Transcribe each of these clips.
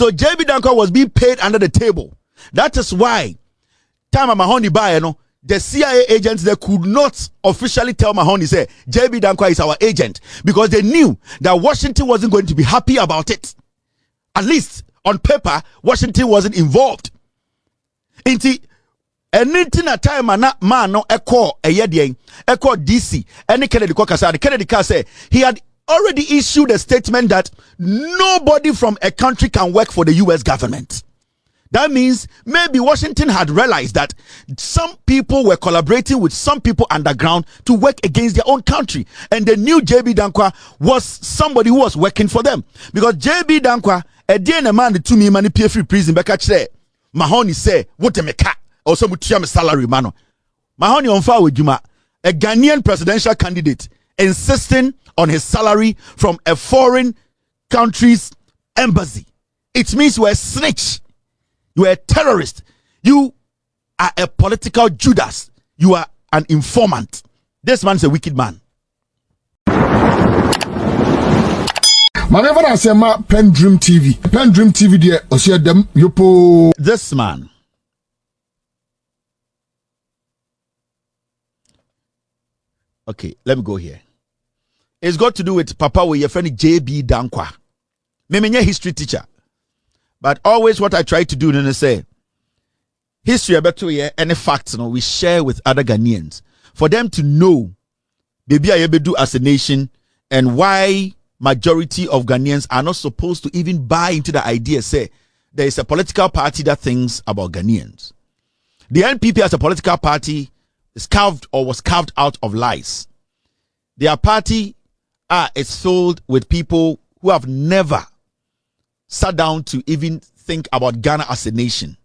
So JB Danquah was being paid under the table. That is why time Mahoney buy, the CIA agents, they could not officially tell Mahoney, say, JB Danquah is our agent, because they knew that Washington wasn't going to be happy about it. At least on paper, Washington wasn't involved. Anything at time man no echo DC any Kennedy Kokasa, Kennedy can say he had already issued a statement that nobody from a country can work for the US government. That means maybe Washington had realized that some people were collaborating with some people underground to work against their own country. And they knew JB Danquah was somebody who was working for them. Because JB Danquah, a day and a man to me money pay free prison, Beka Mahoney say, what a meka, or some salary, mano. Mahoney on fire with Juma, a Ghanaian presidential candidate, insisting on his salary from a foreign country's embassy. It means you're a snitch. You are a terrorist. You are a political Judas. You are an informant. This man's a wicked man. Whenever I say my PENDREAM TV there, I see them yopo. This man. Okay, let me go here. It's got to do with Papa with your friend JB Danquah. Me history teacher. But always what I try to do is say, history about any facts we share with other Ghanaians for them to know baby I do as a nation and why majority of Ghanaians are not supposed to even buy into the idea, say there is a political party that thinks about Ghanaians. The NPP as a political party is was carved out of lies. Their party is filled with people who have never sat down to even think about Ghana as a nation.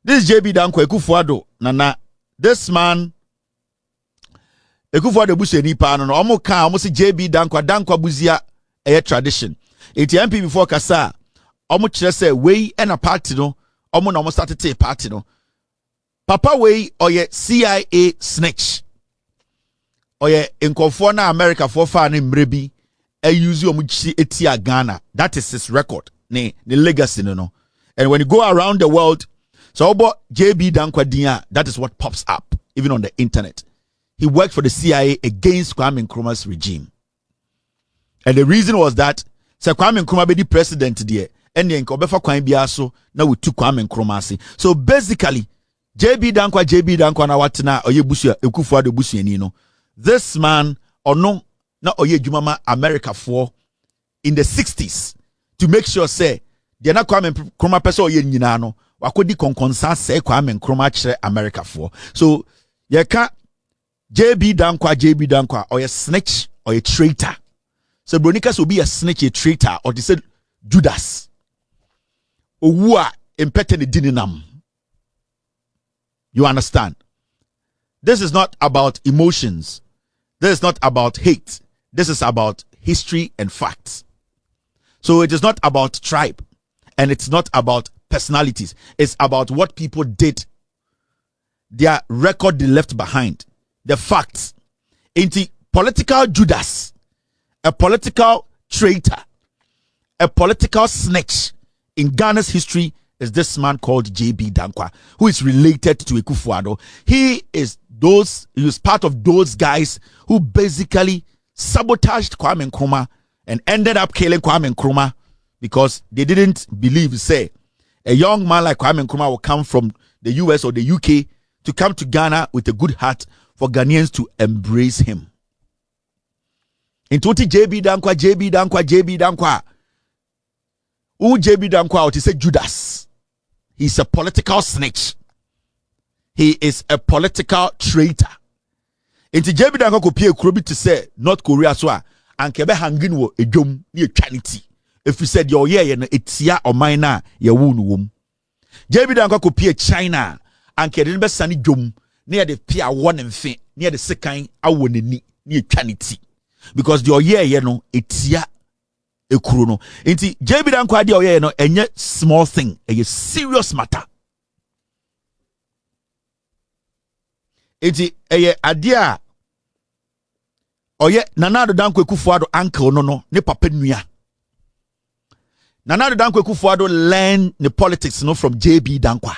This JB Danquah Ekufuado, Nana, this man, Ekufuado Busu nipa no almost JB Danquah buzia a tradition. Eti MP before kasa, almost say we and a party no, almost started a party no. Papa way or ye CIA snitch. Or ye in na America for fan in Mrebi, a use your etia Ghana. That is his record. The legacy, no. And when you go around the world, so about JB Danquah Dia, that is what pops up, even on the internet. He worked for the CIA against Kwame Nkrumah's regime. And the reason was that Kwame Nkrumah be the president there, and then Kobefa Kwame Biaso, now we took Kwame Nkrumah. So basically, JB Danquah na watina oye busu Ekufuado busu no. This man or no na oye jumama America for in the 60s. To make sure say they na Kwame Nkrumah person oye nyina no wakodi konkonsa say Kwame Nkrumah kire America for. So ye ka JB Danquah or a snitch or a traitor. So Bronikas will be a snitch, a traitor, or they said Judas. Owua impetene dininam. You understand? This is not about emotions. This is not about hate. This is about history and facts. So it is not about tribe, and it's not about personalities. It's about what people did, their record they left behind, the facts. Into political Judas, a political traitor, a political snitch in Ghana's history is this man called JB Danquah, who is related to Ekufuado. He is part of those guys who basically sabotaged Kwame Nkrumah and ended up killing Kwame Nkrumah because they didn't believe, say, a young man like Kwame Nkrumah will come from the US or the UK to come to Ghana with a good heart for Ghanaians to embrace him. In Toti JB Danquah. Who JB Danquah out? He said Judas. He's a political snitch. He is a political traitor. Into JB Danquah could pay a krobi to say North Korea so and kebe hanging wo edwom ni etwanity. If you said your year no etia or minor ye wonu wom. JB Danquah could pay China and kebe be sani dwom near the pia one mfe near the second awo ni etwanity. Because your year no etia ekuro no. Inti JB Danquah dia oye no enye small thing, a serious matter. Inti eye adia oye Nana Danquah Ekufuado uncle no ne papa nua. Nana Addo Danquah Akufo-Addo learn the politics from JB Danquah.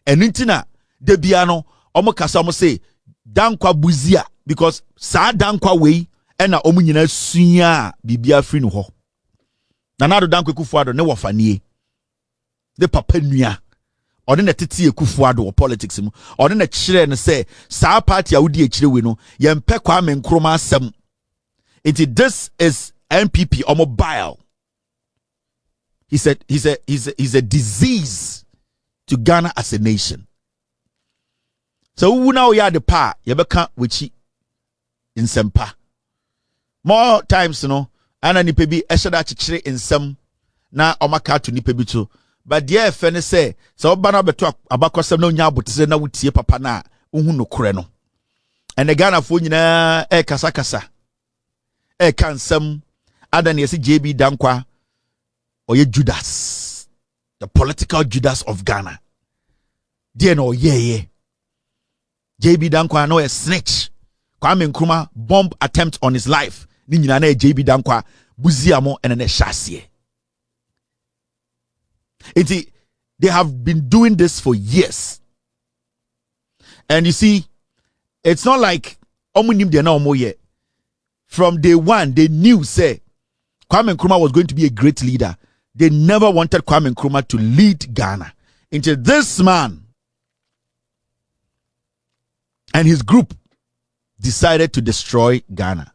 And intina debiano omo kasa omo say Danquah buzia because sa Danquah way ena omo nyina sua bibia free no ho. Nana Addo Danquah Akufo-Addo ne wofanie. De papa nua. Ode na tete Akufo-Addo politics mu. Ode na kire ne say sa party a wodi akire we no yempe Kwame Nkrumah asem. This is NPP omo bile. He said he's a disease to Ghana as a nation. So we now ya the pa yebeka wichi in sempa. More times ana nipa bi eheda chichire nsem na omaka to nipa bi to. But there fene say so oba na beto abakosem na onya abotire na wutie papa na uhu no kore no. And the Ghana fo nyina kasa kasa. Kan nsem adan yesi JB Danquah or ye Judas, the political Judas of Ghana. Dear no, yeah. JB Danquah no a snitch. Kwame Nkrumah bomb attempt on his life. Ni nyina na JB Danquah buziamo and a chassis. They have been doing this for years. And you see, it's not like omunim de na omo ye. From day one, they knew say Kwame Nkrumah was going to be a great leader. They never wanted Kwame Nkrumah to lead Ghana. Until this man and his group decided to destroy Ghana.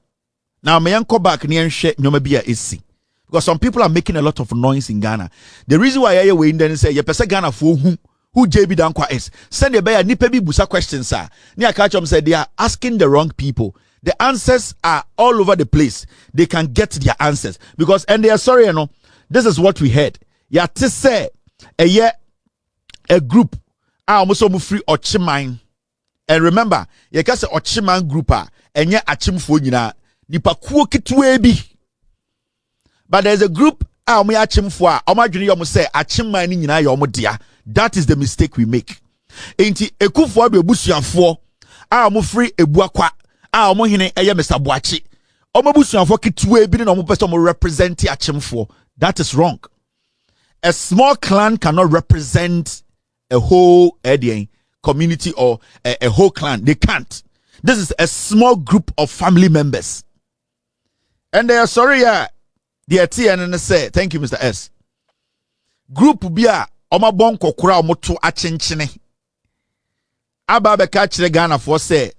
Now, may I go back and share Nyomabia isi. Because some people are making a lot of noise in Ghana. The reason why I wait and say, "Yepesa Ghana for who JB Danquah is." Send a bear nipebi busa questions, sir. Nia Kachom said they are asking the wrong people. The answers are all over the place. They can get their answers because, and they are sorry, this is what we heard. Ya to say a group almost free Ochiman. And remember, you can say Ochiman group and ya achimfo nyina nipa kuo kitwe bi. But there's a group omo achimfo omadwene yom say achiman ni nyina ya omo dia. That is the mistake we make. Enti Akufo-Addo ebusuafo omo free ebuakwa omo hene eye Mr. Boachi. Omo busuafo kitwe bi na omo pese omo represent achimfo. That is wrong. A small clan cannot represent a whole community or a whole clan. They can't. This is a small group of family members. And they are sorry, the TNN say, thank you, Mr. S. Group bia oma bon kokura omoto achenchene. Aba be ka kire Ghana for say,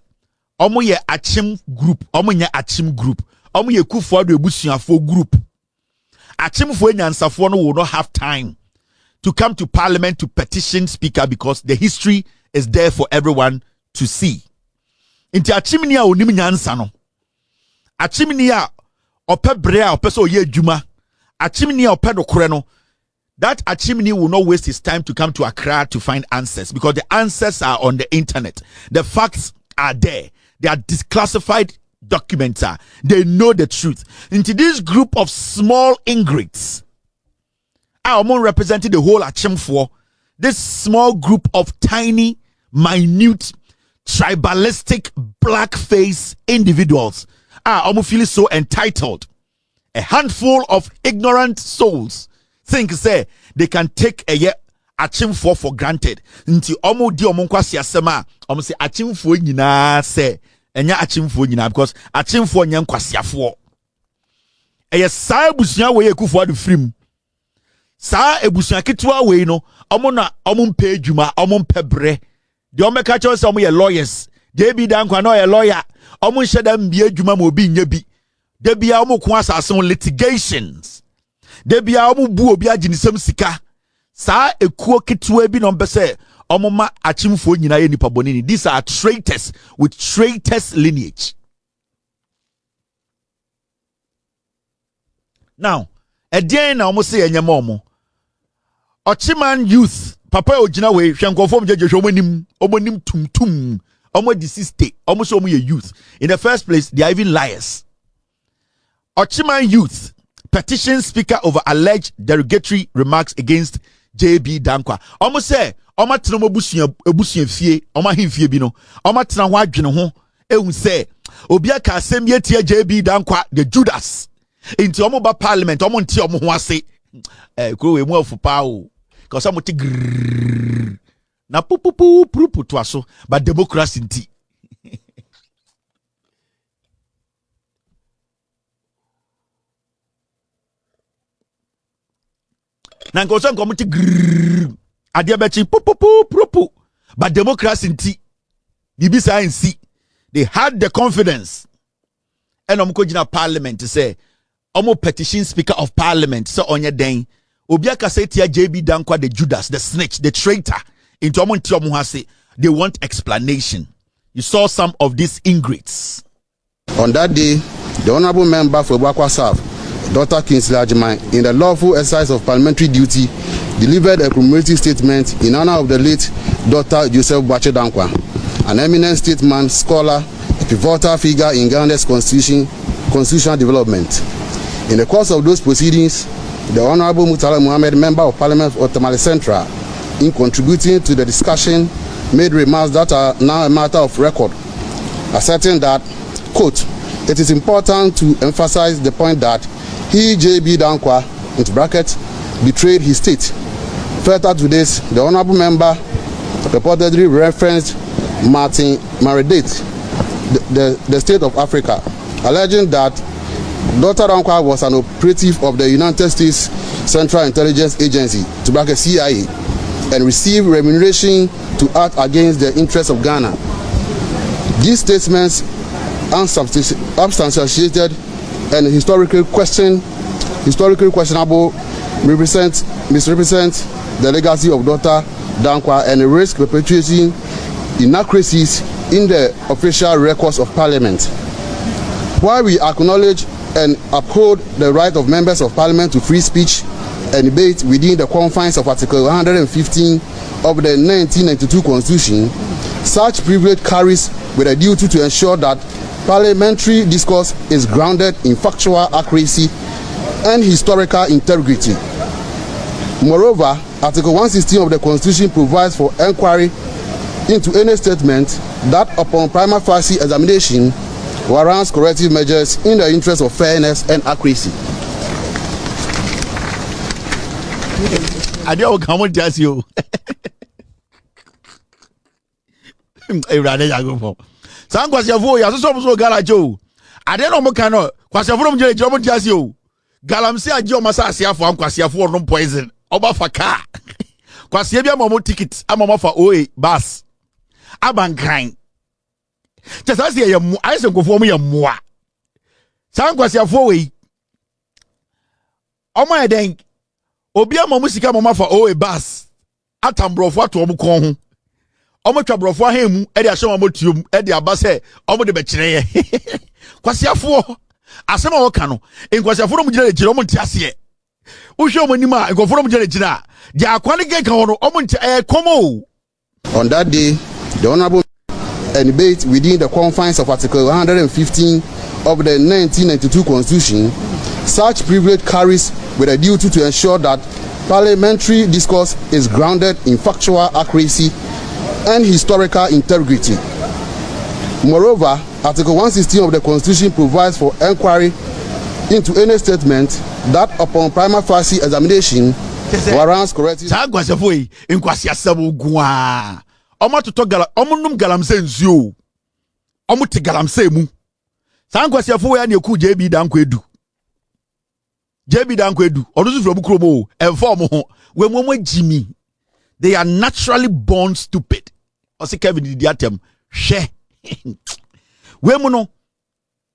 omo ye achim group, omo nye achim group, omo ye Akufo-Addo ebusuafo group. Achimfo nyansafo no will not have time to come to parliament to petition speaker because the history is there for everyone to see. Inti achimni a onim nyansa no. Achimni a ope bre a ope so ye adwuma. Achimni a ope dokore no. That achimni will not waste his time to come to Accra to find answers because the answers are on the internet. The facts are there. They are declassified documents. They know the truth. Into this group of small ingrates, I'm representing the whole Achimfo. This small group of tiny, minute, tribalistic, blackface individuals. I'm feeling so entitled. A handful of ignorant souls think say they can take a Achimfo for granted. Nti omo di omo nkwasi asema omo say Achimfo nyina say enya Achimfo nyina because Achimfo nya nkwasiafo. Eye saa ebusuan we Akufo-Addo frim. Saa ebusuan kitwa we no omo na omo mpa adwuma omo mpa bre. De omo ka chawo say omo ye lawyers. JB Danquah no ye lawyer. Omo nheda mbie adwuma ma obi nya bi. De bia omo ko asase on litigations. De bia omo bu obi aginisem sika. Sa ekuo kitwa bi no mbese omoma Achimfo nyina ye nipa bonini. These are traitors with traitors lineage. Now, again na omo say enyema omo. Ochiman youth papa ogina we hwenkofo mjeje omonim tumtum omo disiste omo so omo ye youth. In the first place, they are even liars. Ochiman youth petition speaker over alleged derogatory remarks against JB Danquah. Omo say omo tena obusuan fie omo ahemfie bi no omo tena ho adwene ho ehun say obi aka asem ye tie JB Danquah the Judas into omo ba parliament omo nti omo ho ase kuro we mu afu pa o cause am ti na pupupu to aso but democracy nti na nkoso nkomo ti ade abechi pupupu but democracy nti bibi science they had the confidence and omko gina parliament say omo petition speaker of parliament so onye den obi akasa tia JB Danquah the Judas the snitch the traitor into omo nti omo hase they want explanation. You saw some of these ingrates. On that day, the honorable member for Bakwa South, Dr. Kingsley Ajimai, in the lawful exercise of parliamentary duty, delivered a commemorative statement in honor of the late Dr. Joseph Boache Danquah, an eminent statesman, scholar, a pivotal figure in Ghana's constitutional development. In the course of those proceedings, the Honorable Murtala Muhammad, Member of Parliament of Tamale Central, in contributing to the discussion, made remarks that are now a matter of record, asserting that, quote, it is important to emphasize the point that he, JB Danquah, into brackets, betrayed his state. Further to this, the Honorable Member reportedly referenced Martin Maridate, the state of Africa, alleging that Dr. Danquah was an operative of the United States Central Intelligence Agency, to bracket CIA, and received remuneration to act against the interests of Ghana. These statements, unsubstantiated and historically questionable, misrepresent the legacy of Dr. Danquah and risk perpetuating inaccuracies in the official records of Parliament. While we acknowledge and uphold the right of members of Parliament to free speech and debate within the confines of Article 115 of the 1992 Constitution, such privilege carries with a duty to ensure that parliamentary discourse is grounded in factual accuracy and historical integrity. Moreover, Article 116 of the Constitution provides for inquiry into any statement that, upon prima facie examination, warrants corrective measures in the interest of fairness and accuracy. I don't come on just you. San kwasiafo ya so garajo ade no mo kan no kwasiafo no mje mo jasi o galamse age o masa asiafo an kwasiafo no poison oba faka kwasia bia mo ticket ama fa oe bus abankan tesase ye mu ayese nkofo mo ye moa san kwasiafo we o mo eden obi ama mo sika mo fa oe bus atambrofo ato mo kon ho omo twabrofo ahemu e de ahye omo tiom e de abase omo de be kire kwasiafo asema wo ka no nkwasiafo no mugire kire omo ntiase wo hwe omo nima nkwafo no mugire kire a de akwale ge ka wono omo nti komo. On that day, the honorable debate within the confines of Article 115 of the 1992 Constitution, such privilege carries with a duty to ensure that parliamentary discourse is grounded in factual accuracy and historical integrity. Moreover, Article 116 of the Constitution provides for inquiry into any statement that, upon prima facie examination, warrants corrective. Sagwasafoi inkwasiasabu gwa. Omo toto gala omo num galamse nsuo. Omo te galamse mu. Sagwasafoi ya ne ku JB Danquah edu. JB Danquah edu. Odusu fro bukrobo enfo mo ho. We mo Jimmy. They are naturally born stupid. Ose Kevin Didiatem. She. Wemuno.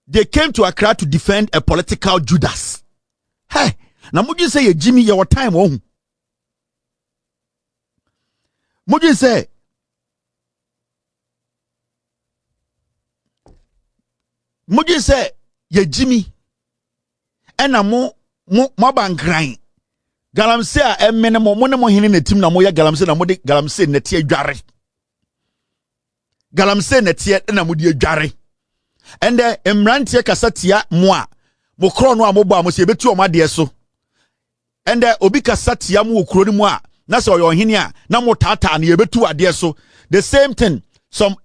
They came to Accra to defend a political Judas. Hey. Na muji say Jimmy your time oh. Muji say ye Jimmy. Ena mo bankran. Galamse a emene mo ne mo hene na tim na mo ya galamse na mo de galamse na tie adware. Galamse na tie na mo de adware. Ende emrantie kasatia mo a mo kro no a mo bo a mo se betu o ma de so. Ende obi kasatia mo okro ni mo a na se oyo hene a na mo tata na ye betu ade so. The same thing some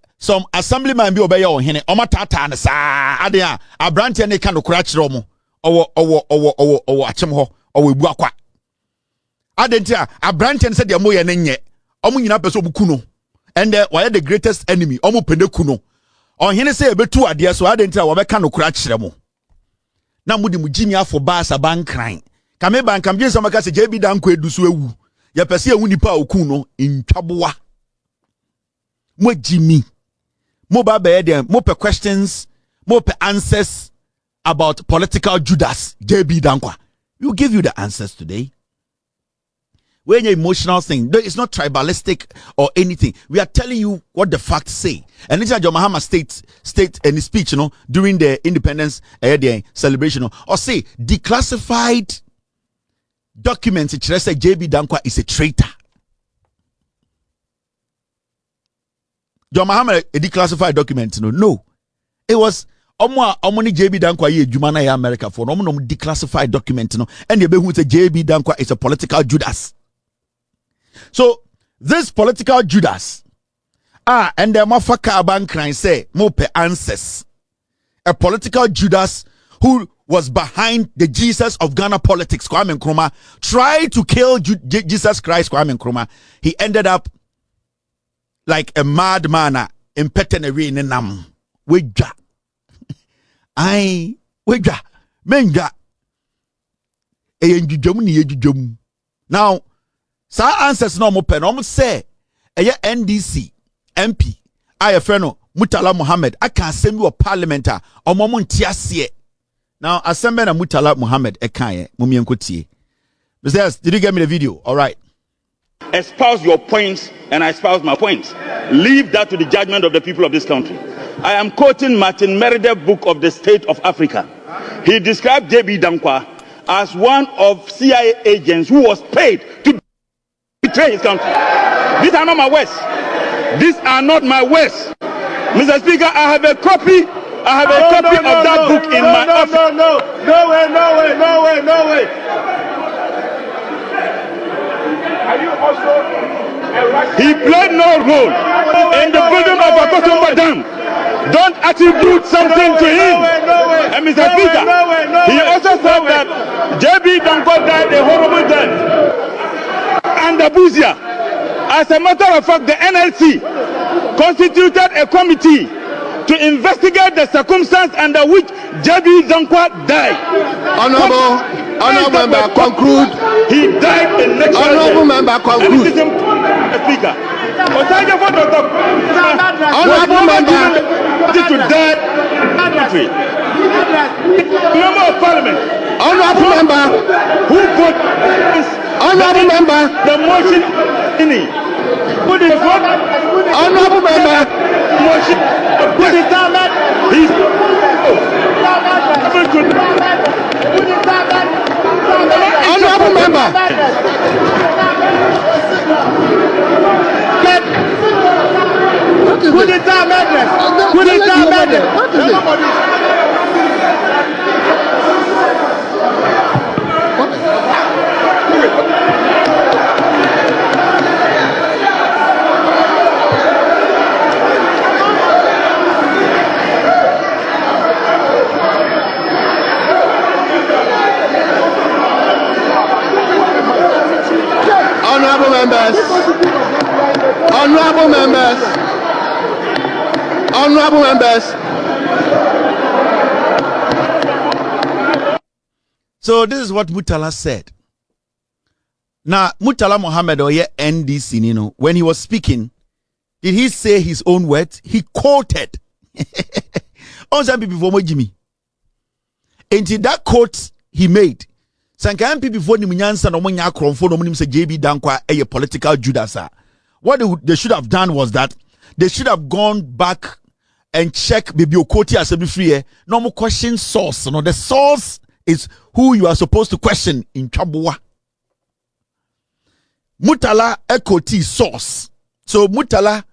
assemblyman bi obeye o hene o ma tata na sa ade a abrantie ne ka no kra kire o mo owo achem ho owo ebu akwa Adentia, a branch and said the moya nenye. Omu nyina peso bukuno. And why the greatest enemy? Omu pende kuno. On hene say betu adia so adentia wabeka no kura kyeremo. Na mudi mujimi afo ba saban kran. Kame ban kam jensa maka se JB Danquah edusu ewu. Ya pese ewu nipa okuno intwaboa. Mo jimi. Mo ba be dem, mo pe questions, mo pe answers about political Judas, JB Danquah. We'll give you the answers today. When your emotional thing, it's not tribalistic or anything. We are telling you what the facts say. And this is John Mahama state in his speech, during the independence celebration, or say declassified documents. It says JB Danquah is a traitor. John Mahama a declassified document, no, it was. Omoni JB Danquah ye Jumana ya America for no declassified document and the who say JB Danquah is a political Judas. So this political Judas and the mafaka bankran say mope answers a political Judas who was behind the Jesus of Ghana politics, Kwame Nkrumah, tried to kill Jesus Christ, Kwame Nkrumah. He ended up like a madman in Peteneri in Nam. Weja. Ai weja menja eyenjujom ni yejujom. Now sa answers no mo pen no say eye NDC MP ayefreno Murtala Mohammed aka asem wo parliament a omo ntiase. Now assemble na Murtala Mohammed ekaye mumyenkotie. Mr. Did you get me the video? All right. Espouse your points and I espouse my points. Leave that to the judgment of the people of this country. I am quoting Martin Meredith's book of the State of Africa. He described JB Danquah as one of CIA agents who was paid to betray his country. These are not my words. These are not my words. Mr. Speaker, I have a copy. I have a copy of that book in my office. No way. Are you also? He played no role in the building of a Kotumba Dam. Don't attribute something to him. And Mr. Speaker, he also said that JB Danquah died a horrible death. And Abuja, as a matter of fact, the NLC constituted a committee to investigate the circumstance under which JB Danquah died. Honorable member, conclude. He died in natural death. Honorable member, conclude. Speaker. Honorable member, to dead country. Member of Parliament. Honorable member, who put honorable member the motion in it. Put it vote. Honorable member, motion. Put it down. He's honorable member. Put it down, madness. Put it down, madness. Honorable members. Honorable members. Honorable members. So this is what Murtala said. Now, Murtala Mohammed or NDC, when he was speaking, did he say his own words? He quoted. On some people before Jimmy. And that quote he made. Sanka MP before the Munyansa no Munya Kromfo no Munim say JB Danquah a political Judas. What they should have done was that they should have gone back and check Bibi Okoti Assembly Free. No more question source. No, the source is who you are supposed to question in Chabua. Murtala Ekoti source. So Murtala,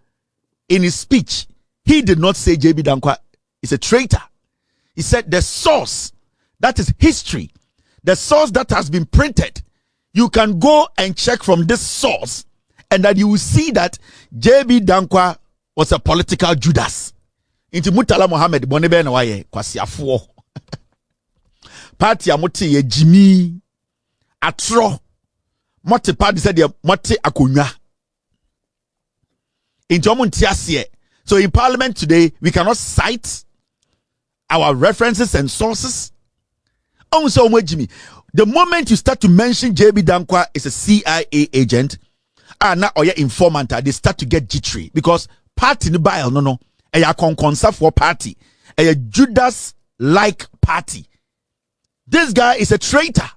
in his speech, he did not say JB Danquah is a traitor. He said the source, that is history, the source that has been printed. You can go and check from this source, and that you will see that JB Danquah was a political Judas. Into Murtala Mohammed Bonebe na waye kwasiafo. Party amote ye Jimmy Atro Mote party said the mote akonya. Into omuntiasie. So in parliament today, we cannot cite our references and sources. Also, the moment you start to mention JB Danquah is a CIA agent, and now or your informant, they start to get jittery because party no buy no a conconsa for party, a Judas like party. This guy is a traitor.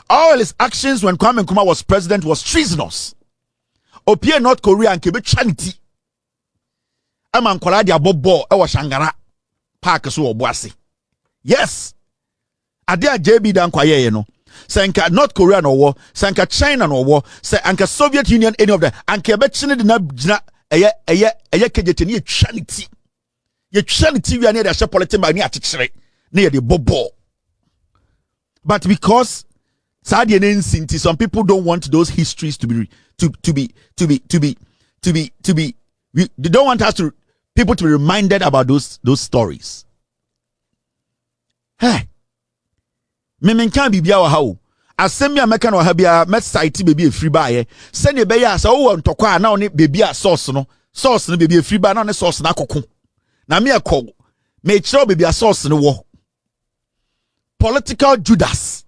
All his actions when Kwame Nkrumah was president was treasonous. Opie North Korea and Kebe charity. Aman kwala dia bobo e wa Shangara park so oboase. Yes. Ade a JB Danquah ye no. Sanka North Korea no war, sanka China no war, say anka Soviet Union any of them anka be chine de na gina eye kejete ne charity. Ye charity we na dey politics ba ni akekere na ye dey bobo. But because some people don't want those histories to be they don't want people to be reminded about those stories. Hey, me can be bia wa ha o. Asem ya meka no ha bia met site baby e free buy. Send e be ya sa wo ntokwa na one baby a source no baby e free buy na one source na kokko. Na me ekọ me kire baby a source no wo. Political Judas.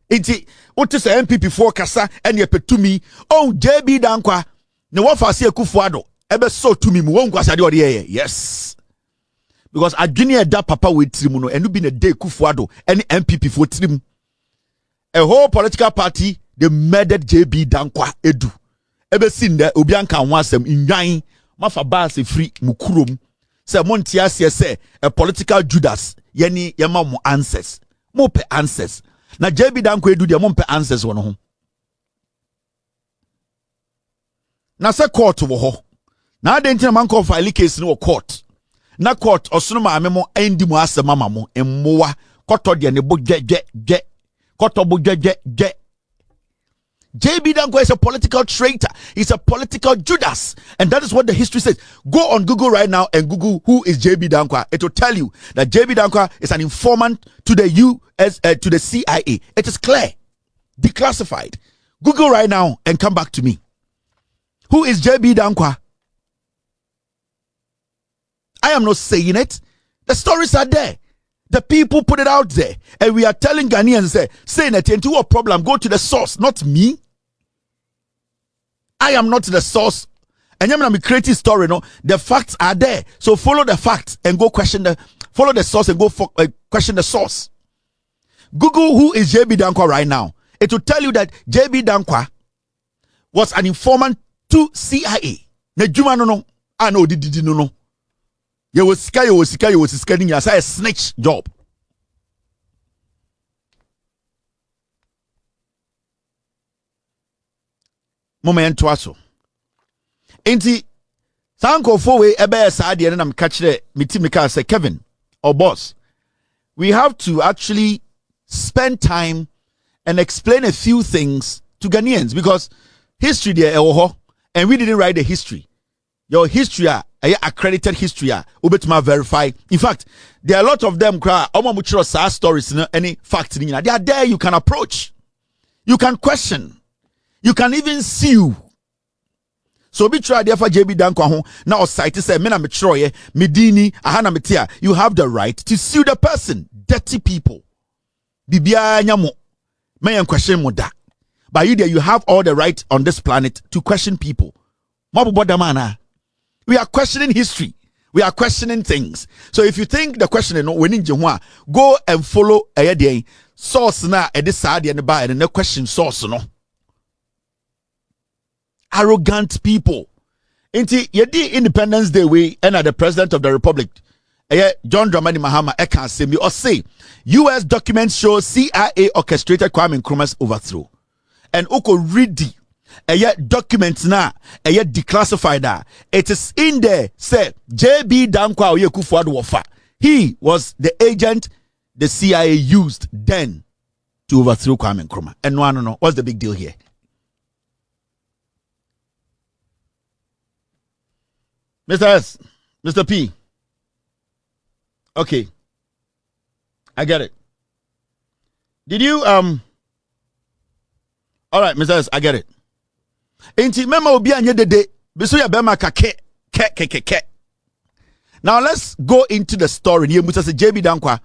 Iti uti se MPP for kasa ene petumi oh JB Danquah ne wafa se Akufuado ebe so tumi mu won kwasa de ode ye. Yes, because adwene da papa we tirimu no enu bi ne de Akufuado ene MPP for tirimu. A whole political party they murdered JB Danquah edu ebe sinde obi anka ho asem nwan mafa bas free mukurom se montia se a political Judas yeni yema mo answers mo pe answers. Na JB Danquah edu de mompe answers wono ho. Na se court wo ho. Na adentina man call file case no court. Na court osono ma amemo endi mu asema mamo emmoa koto de ne bo gye. Koto bo gye. JB Danquah is a political traitor. He's a political Judas. And that is what the history says. Go on Google right now and Google who is JB Danquah. It will tell you that JB Danquah is an informant to the to the CIA. It is clear. Declassified. Google right now and come back to me. Who is JB Danquah? I am not saying it. The stories are there. The people put it out there. And we are telling Ghanaians, saying that into a problem, go to the source, not me. I am not the source. And I'm creating story, no. The facts are there. So follow the facts and go follow the source and go question the source. Google who is JB Danquah right now. It will tell you that JB Danquah was an informant to CIA. No. I know did no. You was scanning as a snitch job. Moment to us. Enti thanko for we ebe saadi and I'm catching me team say Kevin or boss. We have to actually spend time and explain a few things to Ghanaians because history there and we didn't write the history. Your history accredited history ubetuma verify. In fact, there are a lot of them cry omo stories any facts they are there. You can approach, you can question, you can even sue. So be try there for JB Danquah now site say me na me troye medini ahana metia. You have the right to sue the person. Dirty people bibia nyamo me question mo da. But you have all the right on this planet to question people. We are questioning history. We are questioning things. So if you think the question is no winning Jehua, go and follow a source na e decide and buy and the question source no. Arrogant people. Inti yedi Independence Day we and the President of the Republic, John Dramani Mahama can say me or say US documents show CIA orchestrated Kwame Nkrumah's overthrow. And Oko read documents na declassified. It is in there. Say JB Danquah Kufuado Wafa. He was the agent the CIA used then to overthrow Kwame Nkrumah. And no. What's the big deal here? Mr. S, Mr. P. Okay. I get it. Did you All right, Mr. S, I get it. Inti mema obi anye dede biso ya bema ka ke. Now let's go into the story. Ye musa se JB Danquah.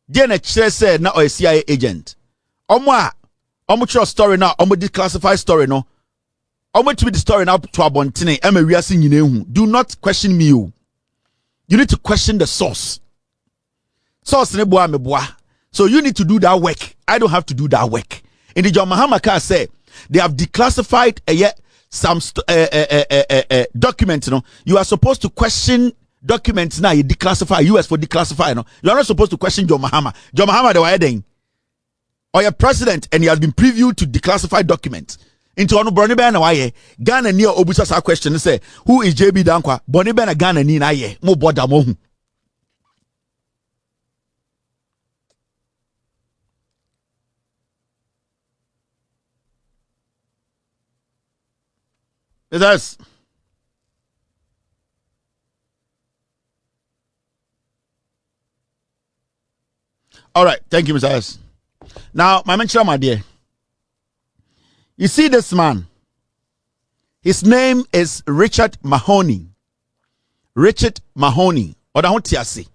Dia na kire say na o CIA agent. Omo tro story na omo declassify story no. Omo to be the story now to abontene e ma wiase nyina ehu. Do not question me. You need to question the source. Source ne boa me boa. So you need to do that work. I don't have to do that work. In the John Mahama car say they have declassified some documents. You know, you are supposed to question documents now. You declassify US for declassify. No, you are not supposed to question John Mahama. John Mahama the wedding or your president, and he has been previewed to declassify documents. Into ono Bonnie Ben na Ghana near Obusa sa question say who is JB Danquah? Bonnie Ben Ghana ni na ye mo boda mo hu. Yes. All right, thank you, Mr. S. Now, my mention, my dear. You see this man. His name is Richard Mahoney. Richard Mahoney. Oda ho tiase.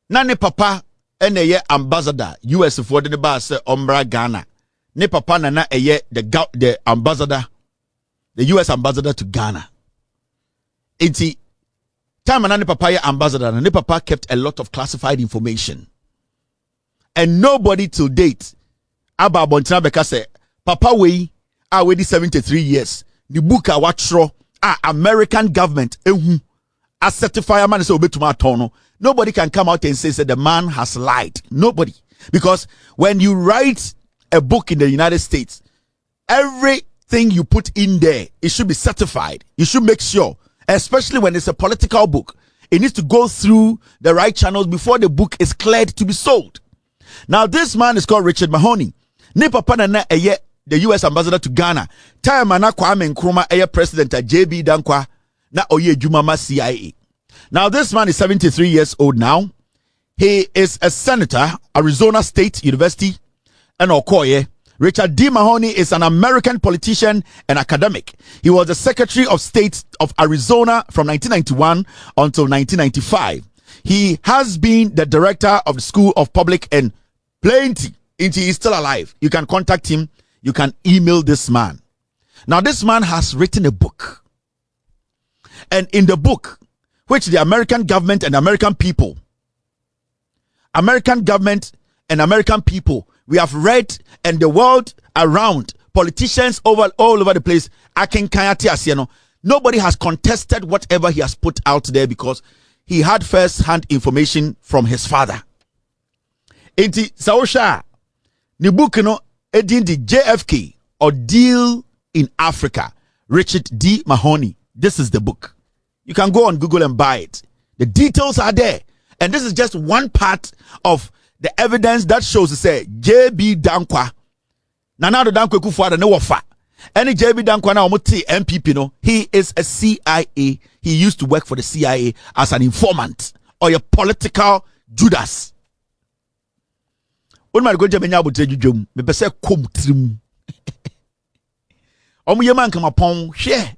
Na ne papa ene ye ambassador US for the ba se ombra Ghana. Ne papa na eye the ambassador, the US ambassador to Ghana. Enti time na ne papa ye ambassador, ne papa kept a lot of classified information. And nobody till date aba bontina beka say papa we are already 73 years. The book a watchro American government a certifier man say obetuma tono. Nobody can come out and say the man has lied. Nobody. Because when you write a book in the United States, everything you put in there, it should be certified. You should make sure, especially when it's a political book, it needs to go through the right channels before the book is cleared to be sold. Now, this man is called Richard Mahoney. Ne papa na eye the US ambassador to Ghana. Time na Nkrumah eye president at JB Danquah na oye jumama CIA. Now, this man is 73 years old now. He is a senator, Arizona State University, and Okoye. Richard D. Mahoney is an American politician and academic. He was the Secretary of State of Arizona from 1991 until 1995. He has been the director of the School of Public and Plenty. He is still alive. You can contact him. You can email this man. Now, this man has written a book. And in the book, which the American government and American people, we have read, and the world around, politicians all over the place, nobody has contested whatever he has put out there because he had first-hand information from his father. Enti Saosha, ni book no edin the JFK or Deal in Africa, Richard D. Mahoney. This is the book. You can go on Google and buy it. The details are there. And this is just one part of the evidence that shows to say JB Danquah. Nana do Danquah kufuada ne wafa. Any JB Danquah na omuti MPP no. He is a CIA. He used to work for the CIA as an informant or a political Judas. On my go jamenya abotre dwudwom. Me pese kom trim. Omu yema nkama pon hwe.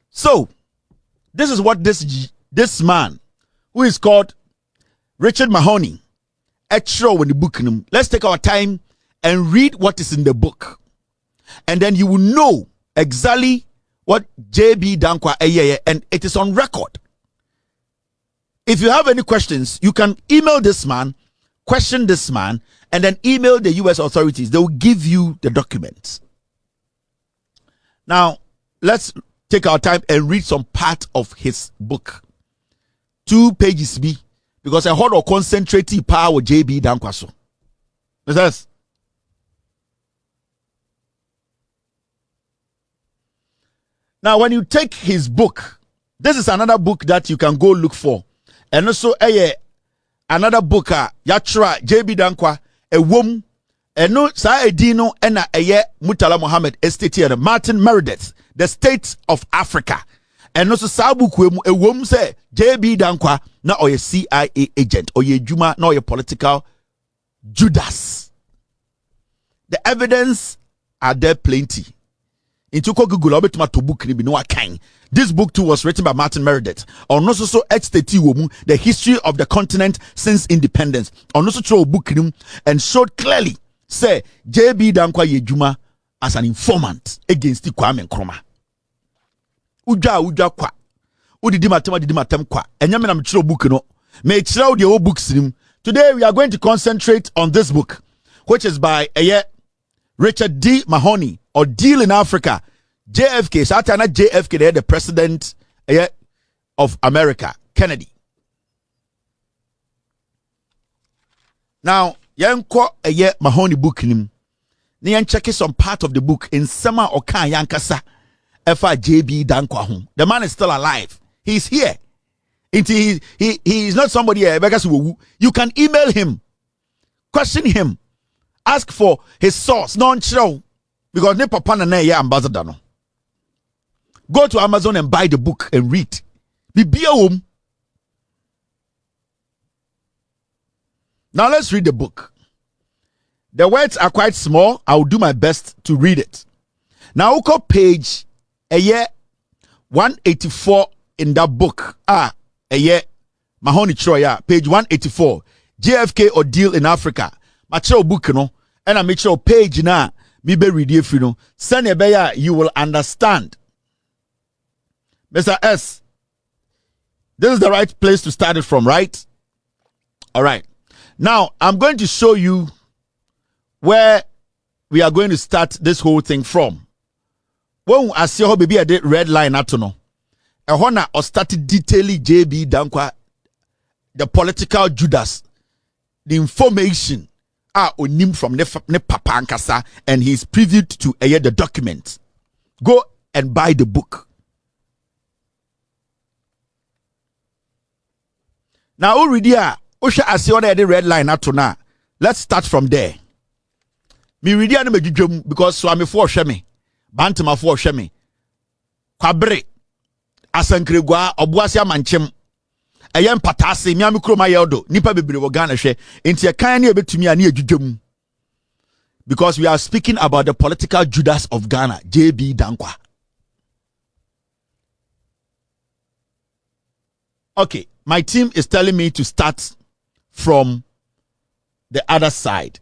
So, this is what this man, who is called Richard Mahoney, extra in the book. Let's take our time and read what is in the book. And then you will know exactly what JB Danquah, and it is on record. If you have any questions, you can email this man, question this man, and then email the US authorities. They will give you the documents. Now, let's take our time and read some part of his book. 2 pages B, because I heard of concentrating power with JB Danquah. So, yes. Now, when you take his book, this is another book that you can go look for. And also, another book, Yatra, JB Danquah, a woman, and no, Sa Edino, and Mutala Mohammed, Estate, Martin Meredith, The State of Africa. and also saa book wemu ewom say JB Danquah na oye CIA agent oye juma na oye political Judas. The evidence are there plenty. Into Google obetuma to book ni bi no akan. This book too was written by Martin Meredith. On also so the history of the continent since independence. On also throw book and showed clearly say JB Danquah Yejuma as an informant against the Kwame Nkrumah. Uja kwa. Didi matem kwa. Enyame na mchiro book no. Me chira the old books nim. Today we are going to concentrate on this book, which is by Richard D. Mahoney, or Deal in Africa. JFK, Satana JFK, the president of America, Kennedy. Now, yanko Mahoney book nim. Ni check some part of the book in Sama Okan Yankasa F.I. JB Danquah home. The man is still alive. He's here. He is not somebody you can email him, question him, ask for his source. Non-show because ne papa na ye ambassador no. Go to Amazon and buy the book and read. Now let's read the book. The words are quite small. I will do my best to read it. Now we go page 184 in that book. Mahoney Troya, page 184. JFK or Deal in Africa. Macho book no, and I make sure page na me be read if you know. Send you will understand. Mr. S, this is the right place to start it from, right? All right. Now, I'm going to show you where we are going to start this whole thing from. When I see how baby I did red line at no. A honor or started detailing JB Danquah, the political Judas, the information onim from ne papa ankasa, and he's previewed to the document. Go and buy the book. Now already Osha Asiona the red line at now. Let's start from there. Me ready and me because Swami for Shemi. Bantama for Shemi. Kwabre Asankregwa Obuasia Manchem. Ayam patase mi Nkrumah yodo nipa bebre wo Ghana hwe enti e kan na ebetumi ani adwudwam because we are speaking about the political Judas of Ghana, JB Danquah. Okay, my team is telling me to start from the other side.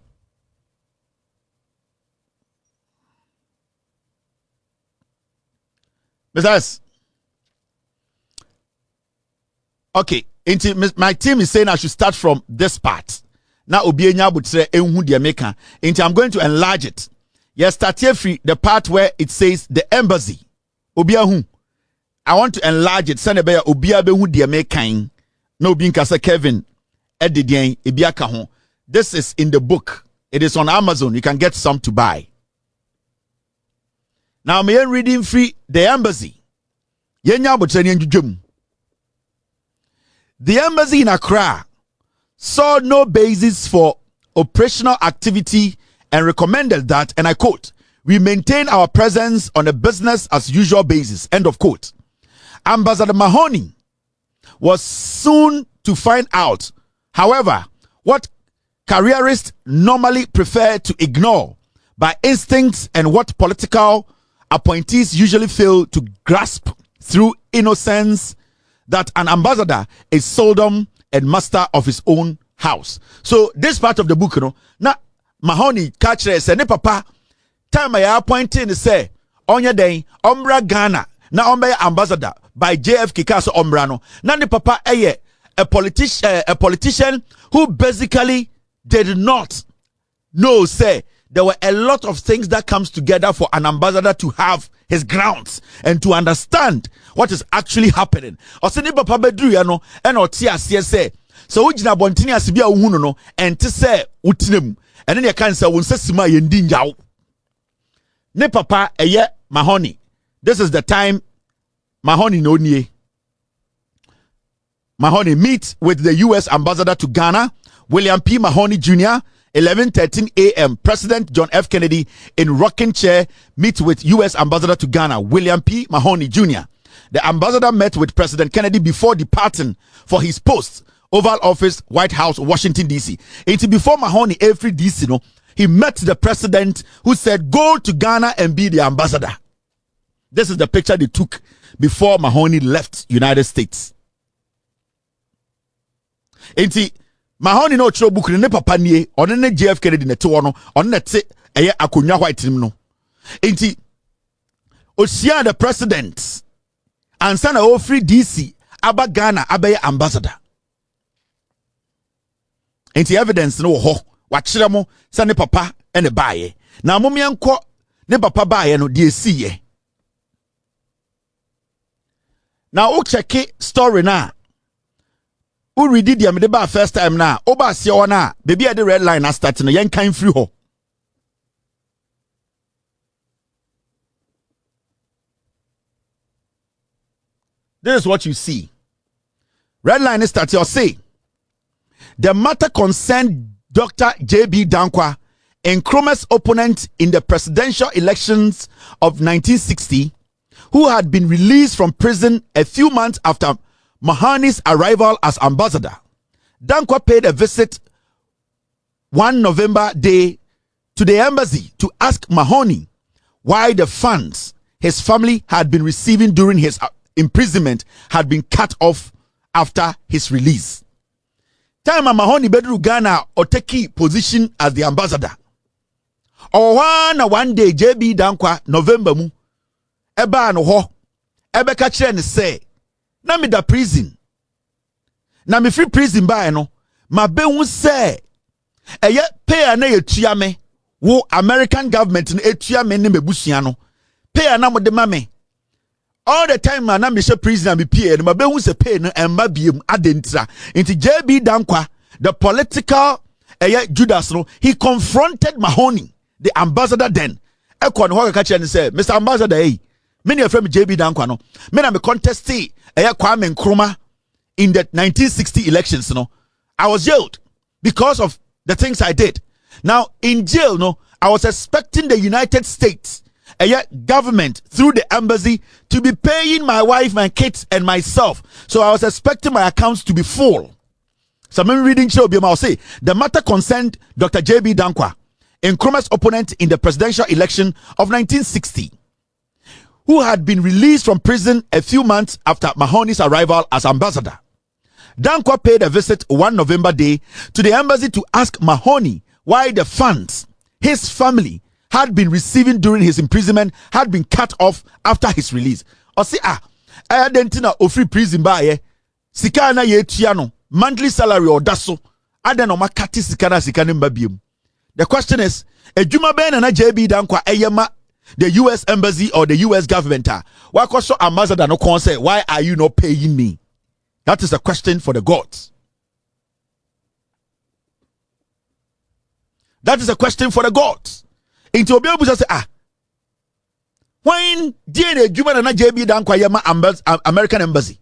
Mr. S. Okay, my team is saying I should start from this part. Now, Obienya would say, I'm going to enlarge it. Yes, start here free the part where it says the embassy. Obiahu. I want to enlarge it. Send a bear Obiabehu diamekain. No being Kasa Kevin Edidian Ibiakaho. This is in the book. It is on Amazon. You can get some to buy. Now, me reading free the embassy. Yenya would say, the embassy in Accra saw no basis for operational activity and recommended that, and I quote, we maintain our presence on a business as usual basis, end of quote. Ambassador Mahoney was soon to find out, however, what careerists normally prefer to ignore by instincts and what political appointees usually fail to grasp through innocence, that an ambassador is seldom and master of his own house. So this part of the book, now Mahoney catch say ne papa time I appointing say onya day ombra Ghana na ombe ambassador by JFK Kaso Ombrano. Na ne papa a politician who basically did not know say there were a lot of things that comes together for an ambassador to have his grounds and to understand what is actually happening. Oseni papa bedru ya no and oti ase say so ugina bontini asibia ohunu no ente say utinam and then you can say wonsa sima yendi njaw. Ne papa Mahoney. This is the time Mahoney no nie. Mahoney meets with the US ambassador to Ghana, William P. Mahoney Jr., 11:13 a.m. President John F. Kennedy in rocking chair meets with U.S. Ambassador to Ghana, William P. Mahoney Jr. the ambassador met with President Kennedy before departing for his post, Oval Office, White House, Washington, D.C. It's before Mahoney, every D.C., no, he met the president who said, go to Ghana and be the ambassador. This is the picture they took before Mahoney left United States. Enti Mahoney no chiro book ne papa nie ono ne JF Kennedy ne te wono ono ne te eye akonwa white nim no. Enti osia the president ansa na o free DC aba Ghana abaye ambassador. Enti evidence no ho wa kire mo sa ne papa ene baaye. Na momienko ne papa baaye no de esiye. Now o check story na who read it the first time now. Oba see na baby at the red line as starting yen kind free ho. This is what you see. Red line is starting or say the matter concerned Dr. J.B. Danquah, Nkrumah's opponent in the presidential elections of 1960, who had been released from prison a few months after Mahoney's arrival as ambassador. Danquah paid a visit one November day to the embassy to ask Mahoney why the funds his family had been receiving during his imprisonment had been cut off after his release. Time Mahoney bedru Ghana or take position as the ambassador. Or one day JB Danquah November mu eba no ho ebe ka kire ne say na me da prison na me free prison ba no ma be hu say eye pay na yetua me wo American government na etua me ne mebusua no pay na mo de ma me all the time na me she prison na me pay no ma be hu say pay no emba biem adentra into JB Danquah the political Judas no he confronted Mahoney the ambassador then ekọ no ho ka kire ne say Mr. Ambassador many of them JB Danquah no me na me contested Kwame Nkrumah in the 1960 elections no I was jailed because of the things I did. Now in jail no I was expecting the United States government through the embassy to be paying my wife, my kids and myself. So I was expecting my accounts to be full. So I'm reading I'll say the matter concerned Dr. J.B. Danquah, Nkrumah's opponent in the presidential election of 1960, who had been released from prison a few months after Mahoney's arrival as ambassador. Danquah paid a visit one November day to the embassy to ask Mahoney why the funds his family had been receiving during his imprisonment had been cut off after his release. Or say, I didn't know free prison by sika na ye tiano monthly salary or daso. I don't know makati sika mbabium. The question is, ejuma ben na JB Danquah eyema the US embassy or the US government why so ambassador no kon say why are you not paying me? That is a question for the gods. That is a question for the gods. Into obi obu say when DNA juma na JB Danquah yema American embassy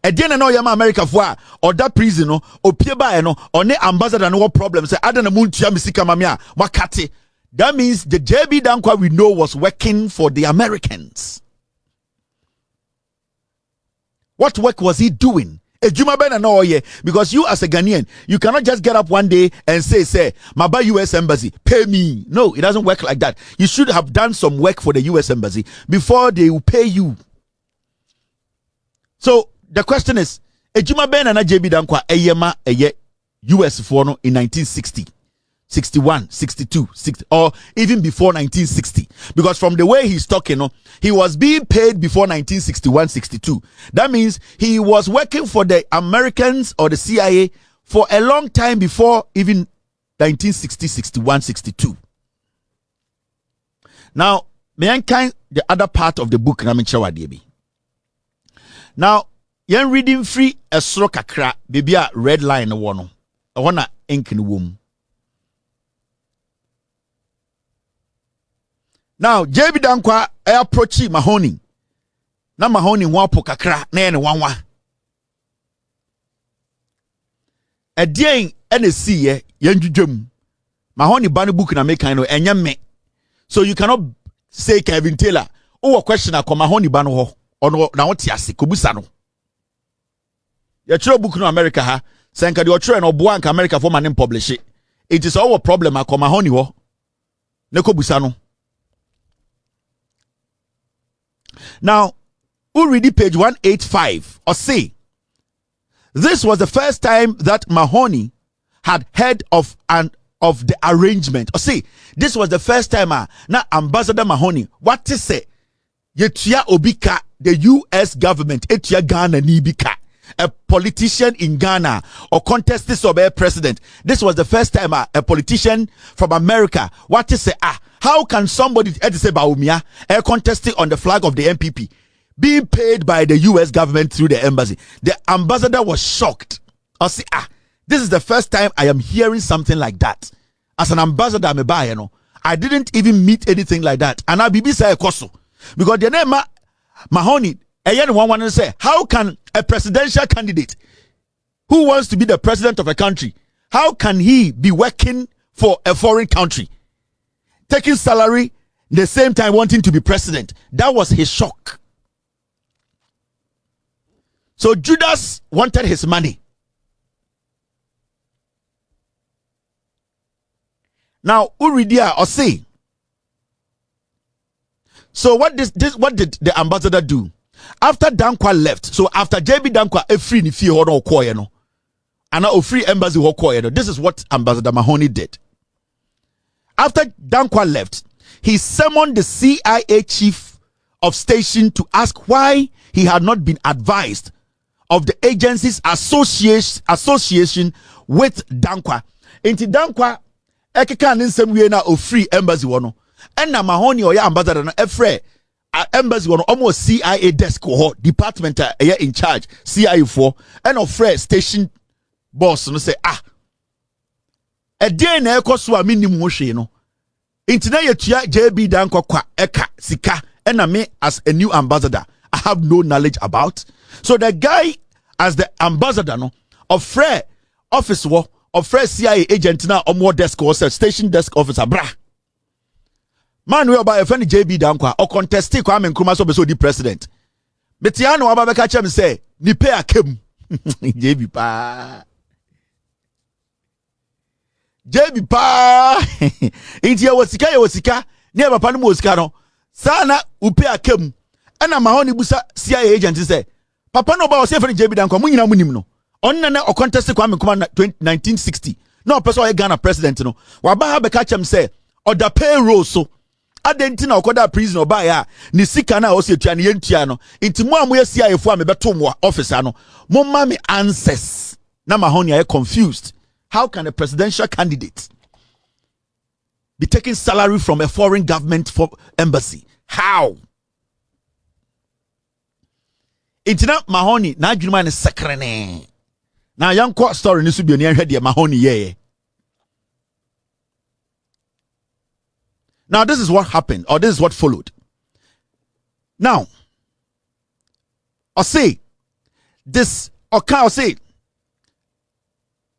e DNA na yema America for or that prison no opie ba no or ne ambassador no what problem say adana muntua misika mamia wakate. That means the JB Danquah we know was working for the Americans. What work was he doing? Because you as a Ghanaian, you cannot just get up one day and say, Maba US Embassy, pay me. No, it doesn't work like that. You should have done some work for the US Embassy before they will pay you. So the question is, Ejuma Ben and JB Danquah eyema eye US for no in 1960. 61, 62, 60, or even before 1960. Because from the way he's talking, he was being paid before 1961, 62. That means he was working for the Americans or the CIA for a long time before even 1960, 61, 62. Now, mankind, the other part of the book, now, you're reading free a stroke crack, baby, a red line, one, I wanna ink in the womb. Now, JB Danquah approach Mahoney. Na Mahoney wapo kakra na ene wanwa. Edien ene si ye yenjudwem. Mahoney bani book na make no enya me. So you cannot say Kevin Taylor. Oh, question akọ Mahoney bani ho. ono na wote ase kobusa no ye chiro book no America ha senka de ochiro no boa nka America for man publish it is our problem akoma Mahoney ho ne kobusa no. Now who read the page 185 or say this was the first time that Mahoney had heard of the arrangement. Or say this was the first time na Ambassador Mahoney what to say yetua obika the US government etua Ghana nibika a politician in Ghana or contested of a president. This was the first time a politician from America what to say how can somebody say Baumia a contested on the flag of the MPP being paid by the US government through the embassy? The ambassador was shocked. I say, this is the first time I am hearing something like that. As an ambassador, I didn't even meet anything like that. And I be say koso because the name Mahoney, one say, how can a presidential candidate who wants to be the president of a country, how can he be working for a foreign country, taking salary, the same time wanting to be president? That was his shock. So Judas wanted his money. Now, Uridia or say. So what did the ambassador do? After Danquah left, so after JB Danquah a free ni fee hono okoye no. And a free embassy okoye no. This is what Ambassador Mahoney did. After Danquah left, he summoned the CIA chief of station to ask why he had not been advised of the agency's association with Danquah. Inti Danquah ekeka nsem wie na ofree embassy wono. Enna Mahoney oya ambassador no efre embassy wono almost CIA desk ho department in charge CIA for and ofre station boss no say e dey na ekoso a minim ho hwe no. Inti na yetua JB Danquah kwa eka sika enna me as a new ambassador I have no knowledge about. So the guy as the ambassador no of Frere office war of Frere CIA agent now or desk or station desk officer bra. Man we about a friend JB Danquah or contest Nkrumah so the president. Betiano ababeka chem say ni pay akem. JB pa. JB pa. Inti ya wasika ni papa no wasika no. Sana upe akem. Ena Mahoney busa CIA agent say papa no ba o say for JB Danquah munyina munim no onna na o contest Nkrumah 1960 no person o Ghana president no wa ba ha beka chem say oda payroll so adenti na okoda prison oba ya ni sika na o se tua na yentua no nti mo amoye CIA fo amebeto mo office ano mo ma me answers na Mahoney are confused. How can a presidential candidate be taking salary from a foreign government for embassy? How? Intina Mahoney na adwuma ne sekrene. Na yanko story ni so bi oni ahwe de Mahoney ye. Now this is what happened or this is what followed. Now I say this okay I say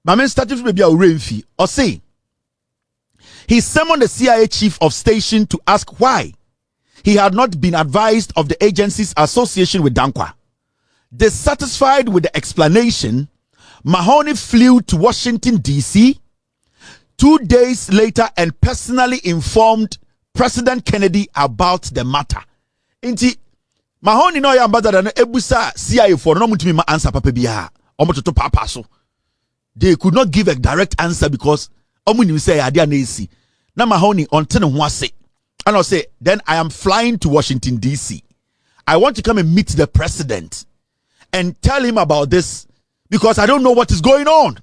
my man started to be a rainfee or say he summoned the CIA chief of station to ask why he had not been advised of the agency's association with Danquah. Dissatisfied with the explanation, Mahoney flew to Washington, D.C. 2 days later and personally informed President Kennedy about the matter. Inti Mahoney no ya ambassador na ebusa CIA for no mutumi ma answer papa bia. Omototo papa so. They could not give a direct answer because omuni say adia na esi. Na Mahoney until ho ase. And I say then I am flying to Washington D.C. I want to come and meet the president and tell him about this because I don't know what is going on.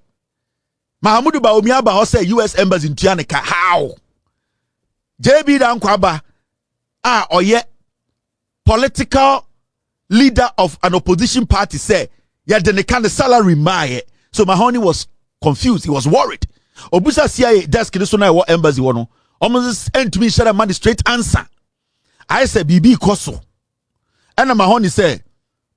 Mahamudu Bawumia say US embassy in Tianeka. How? JB Danquah oye political leader of an opposition party say yeah then the kind of salary my so Mahoney was confused. He was worried. Obusa CIA desk this one what embassy one almost end to me share man straight answer. I said BB Koso. And Mahoney say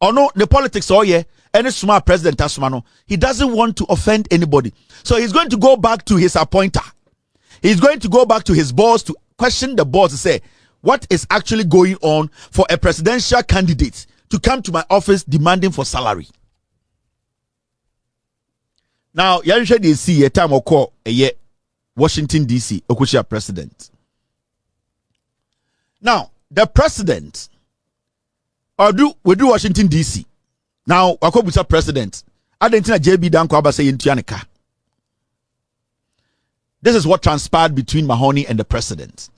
oh no, the politics, oh yeah, any smart president, Tasmano, he doesn't want to offend anybody. So he's going to go back to his appointer. He's going to go back to his boss to question the boss to say, what is actually going on for a presidential candidate to come to my office demanding for salary. Now, Yansha DC, a time or call a year, Washington DC, Okushia president. Now, the president, we do Washington DC. Now, Wakobusa president, I didn't know JB Danquah say in Tianika. This is what transpired between Mahoney and the president.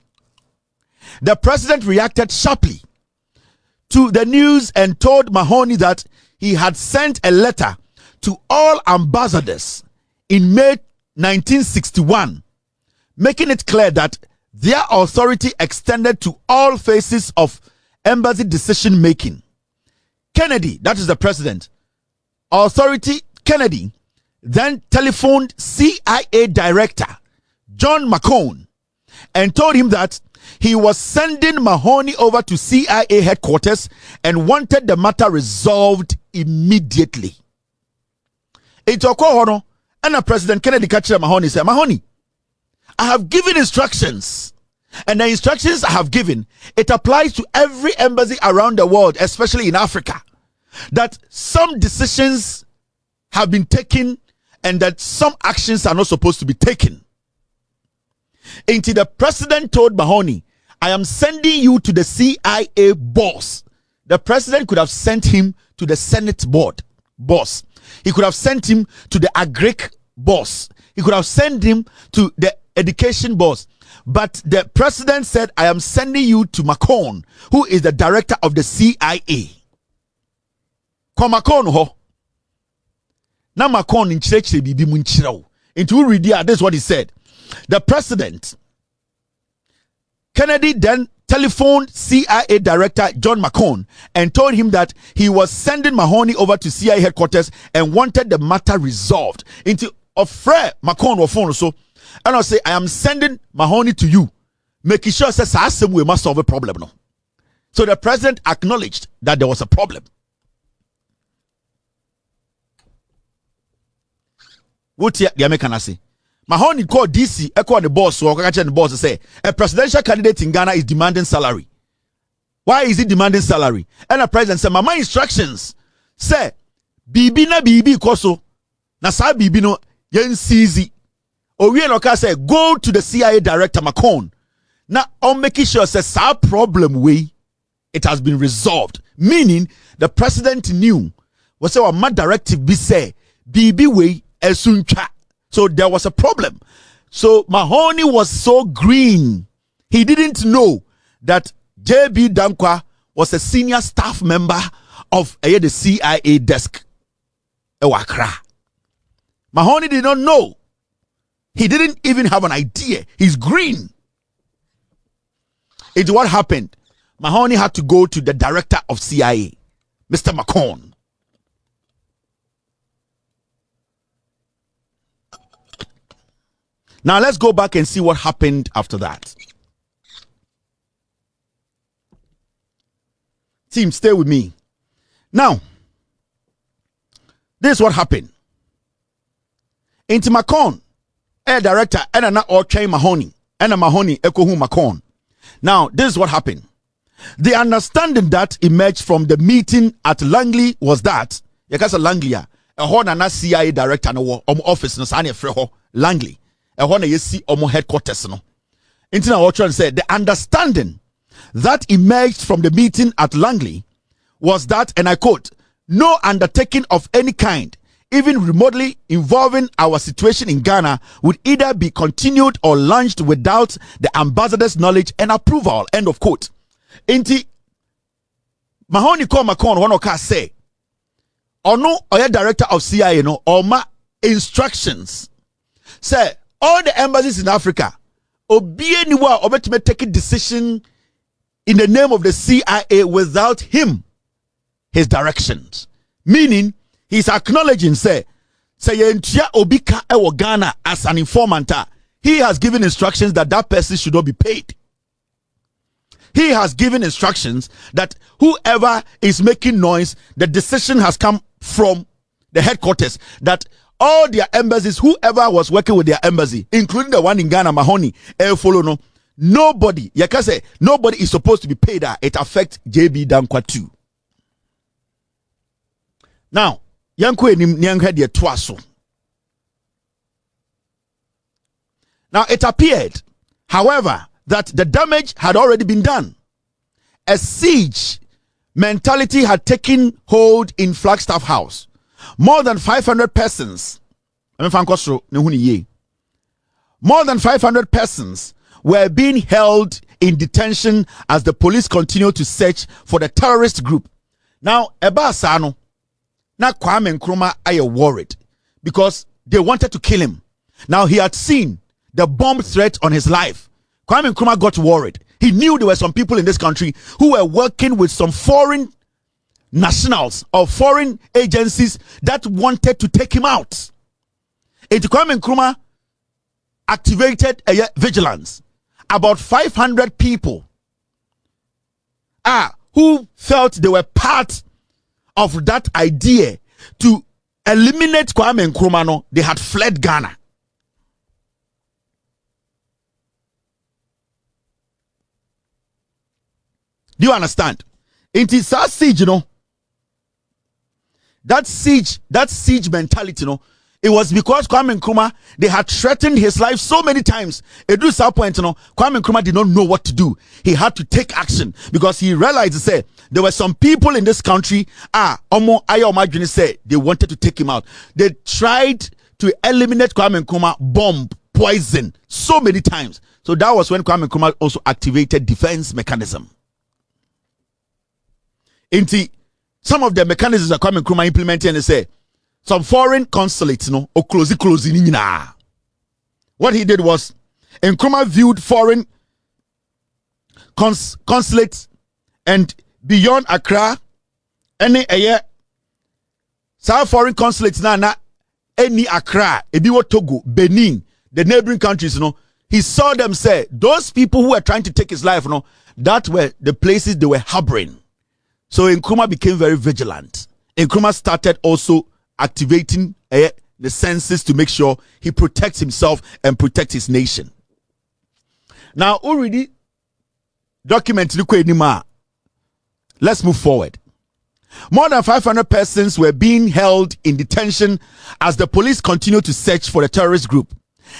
The president reacted sharply to the news and told Mahoney that he had sent a letter to all ambassadors in May 1961, making it clear that their authority extended to all phases of embassy decision making. Kennedy, that is the president, authority Kennedy, then telephoned CIA director John McCone and told him that he was sending Mahoney over to CIA headquarters and wanted the matter resolved immediately. It's a call, and President Kennedy catched Mahoney said, Mahoney, I have given instructions, and the instructions I have given, it applies to every embassy around the world, especially in Africa, that some decisions have been taken and that some actions are not supposed to be taken. Until the president told Mahoney, I am sending you to the CIA boss. The president could have sent him to the Senate boss. He could have sent him to the Agric boss. He could have sent him to the education boss. But the president said, I am sending you to McCone, who is the director of the CIA. Come McCone ho. Now McCone in church be munchirao. Into we read here, this is what he said. The president, Kennedy, then telephoned CIA director John McCone and told him that he was sending Mahoney over to CIA headquarters and wanted the matter resolved. Into a friend McCone or phone so, and I'll say, I am sending Mahoney to you, making sure says we must solve a problem. No. So the president acknowledged that there was a problem. What the American say? Mahoney called DC, echo the boss, or the boss say a presidential candidate in Ghana is demanding salary. Why is he demanding salary? And the president said, my instructions say, Bibi na Bibi koso, na sa Bibi no yen CZ. Owie Loka say, go to the CIA director McCone. Now, on making sure says our problem way it has been resolved. Meaning the president knew was our mad directive be say Bibi way esuncha. So there was a problem. So Mahoney was so green. He didn't know that JB Danquah was a senior staff member of the CIA desk. Mahoney did not know. He didn't even have an idea. He's green. It's what happened. Mahoney had to go to the director of CIA, Mr. McCone. Now let's go back and see what happened after that. Team, stay with me. Now, this is what happened. Into McCone, air director, and an all train Mahoney, and a Mahoney echo who McCone. Now, this is what happened. The understanding that emerged from the meeting at Langley was that Yakasa Langley, a Honana CIA director, no office, no Sanya Freho, Langley. I want to see omo headquarters no. Internet Watcher said the understanding that emerged from the meeting at Langley was that, and I quote, no undertaking of any kind, even remotely involving our situation in Ghana, would either be continued or launched without the ambassador's knowledge and approval. End of quote. Inti Mahoney call McCone one oka say, or no, or your director of CIA no, or my instructions say. All the embassies in Africa, Obieniwa obetime take a decision in the name of the CIA without his directions. Meaning, he's acknowledging, say yentia obika ewo Ghana as an informant. He has given instructions that that person should not be paid. He has given instructions that whoever is making noise, the decision has come from the headquarters that all their embassies, whoever was working with their embassy, including the one in Ghana, Mahoney, follow no. Nobody, nobody is supposed to be paid that. It affects JB Danquah too. Now, yanko enim nyanko de toaso. Now, it appeared, however, that the damage had already been done. A siege mentality had taken hold in Flagstaff House. More than 500 persons, more than 500 persons were being held in detention as the police continued to search for the terrorist group. Now, Eba Sano, now Kwame Nkrumah are worried because they wanted to kill him. Now, he had seen the bomb threat on his life. Kwame Nkrumah got worried. He knew there were some people in this country who were working with some foreign nationals or foreign agencies that wanted to take him out. And Kwame Nkrumah activated a vigilance. About 500 people who felt they were part of that idea to eliminate Kwame Nkrumah, they had fled Ghana. Do you understand? It is that siege, that siege mentality, it was because Kwame Nkrumah, they had threatened his life so many times. At this point, Kwame Nkrumah did not know what to do. He had to take action because he realized, there were some people in this country, they wanted to take him out. They tried to eliminate Kwame Nkrumah, bomb, poison, so many times. So that was when Kwame Nkrumah also activated defense mechanism. Some of the mechanisms that Kwame Nkrumah implemented and say some foreign consulates, or closing. What he did was Nkrumah viewed foreign consulates and beyond Accra, any foreign consulates na any Accra, Ebiwo Togo, Benin, the neighboring countries, he saw them say those people who were trying to take his life, that were the places they were harboring. So Nkrumah became very vigilant. Nkrumah started also activating the senses to make sure he protects himself and protects his nation. Now, already document. Let's move forward. More than 500 persons were being held in detention as the police continued to search for the terrorist group.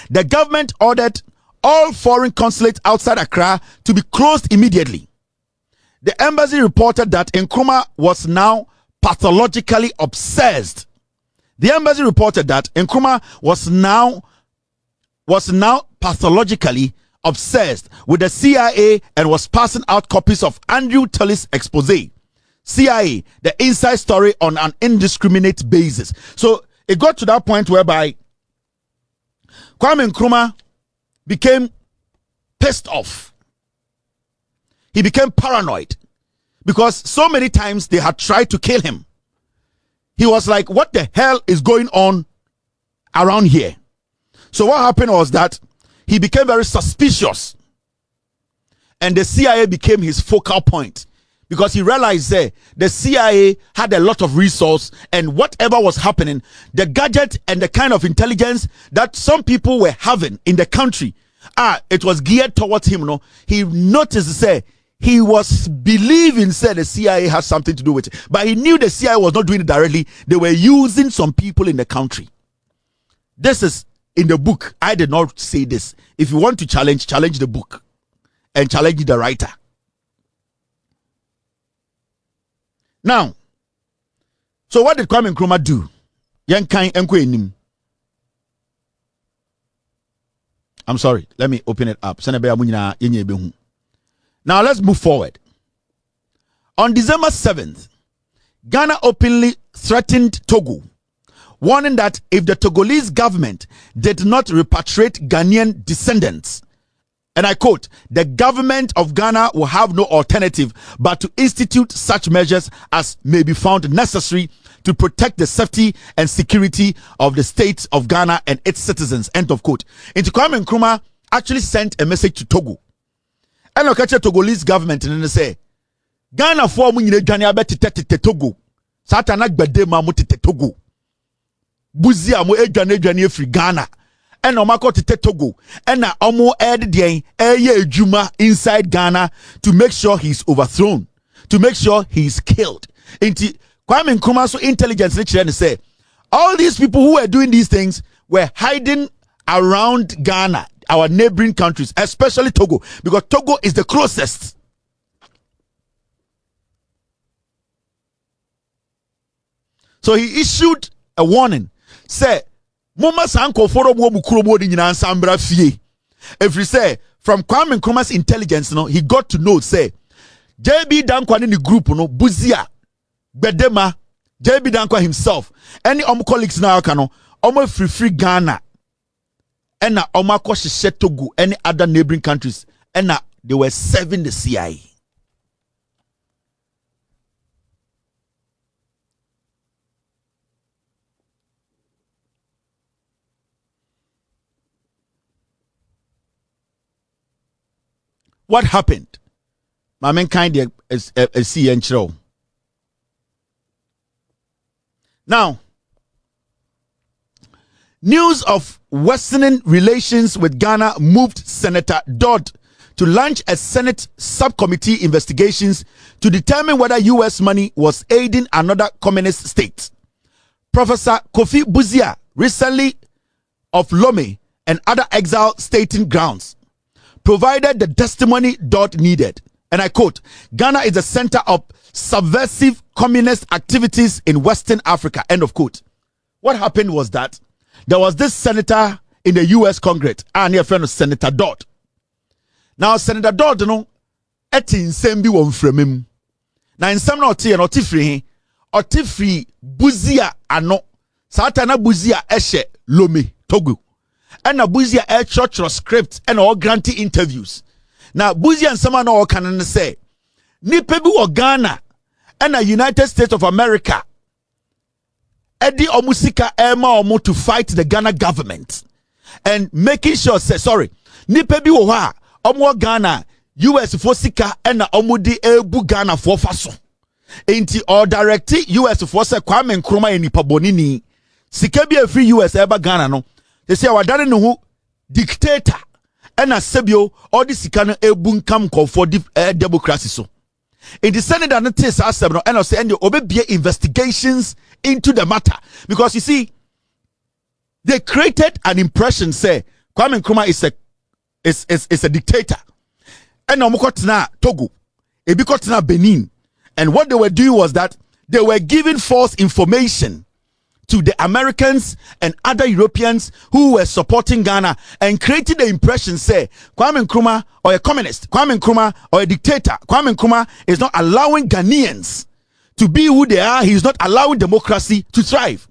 The government ordered all foreign consulates outside Accra to be closed immediately. The embassy reported that Nkrumah was now pathologically obsessed. The embassy reported that Nkrumah was now pathologically obsessed with the CIA and was passing out copies of Andrew Tully's expose. CIA, the inside story on an indiscriminate basis. So it got to that point whereby Kwame Nkrumah became pissed off. He became paranoid because so many times they had tried to kill him. He was like, what the hell is going on around here? So what happened was that he became very suspicious and the CIA became his focal point because he realized that the CIA had a lot of resource and whatever was happening, the gadget and the kind of intelligence that some people were having in the country, it was geared towards him. He noticed, he was believing the CIA has something to do with it, but he knew the CIA was not doing it directly. They were using some people in the country. This is in the book. I did not say this. If you want to challenge the book and challenge the writer. Now, so what did Kwame Nkrumah do? I'm sorry, let me open it up. Now let's move forward. On December 7th, Ghana openly threatened Togo, warning that if the Togolese government did not repatriate Ghanaian descendants, and I quote, the government of Ghana will have no alternative but to institute such measures as may be found necessary to protect the safety and security of the state of Ghana and its citizens, end of quote. And Kwame Nkrumah actually sent a message to Togo. And look at the Togolese government and they say, Ghana for mu nyine dwane abetete Togo. Satana gbede ma mu tete Togo. Buzi amu edwane efri Ghana. And omako tete Togo. And na omo ed den eye ejuma inside Ghana to make sure he's overthrown, to make sure he's killed. Inti Kwame Nkrumah's intelligence say all these people who were doing these things were hiding around Ghana, our neighboring countries, especially Togo, because Togo is the closest. So he issued a warning. Say, Mama Sanko Foro Mukuro di Sambra Fie. If you say from Kwame Nkrumah's intelligence, he got to know, say, JB Danquah in the group, Buzia, Bedema, JB Danquah himself, any colleagues now can free Ghana, and Omako Togo, any other neighboring countries, and they were serving the CIA. What happened? My mankind is CN. Now, news of worsening relations with Ghana moved Senator Dodd to launch a Senate subcommittee investigations to determine whether U.S. money was aiding another communist state. Professor Kofi Buzia, recently of Lome and other exile stating grounds, provided the testimony Dodd needed. And I quote, Ghana is the center of subversive communist activities in Western Africa. End of quote. What happened was that there was this senator in the U.S. Congress, and your friend Senator Dodd. Now, Senator Dodd, etin sembi won from him. Now, in some not here, not free Buzia ano. Satana Buzia eshe Lome Togo. And na Buzia church script and all granting interviews. Now Buzia and someone all can say ni pebi o Ghana and the United States of America Eddie Omusika Emma Omo to fight the Ghana government and making sure say sorry ni pebi o ha Omo Ghana US for sika and na Omudi ebu Ghana for faso enti or directi US for say Kwame Nkrumah eni pabonini sika bi free US eba Ghana no. They say our daddy no dictator and a sebio all this can ebun come call for democracy so. In the Senate and the and I say and obey investigations into the matter because you see they created an impression say Kwame Nkrumah is a dictator. And na Togo, na Benin, and what they were doing was that they were giving false information to the Americans and other Europeans who were supporting Ghana and creating the impression say Kwame Nkrumah or a communist, Kwame Nkrumah or a dictator, Kwame Nkrumah is not allowing Ghanaians to be who they are. He is not allowing democracy to thrive.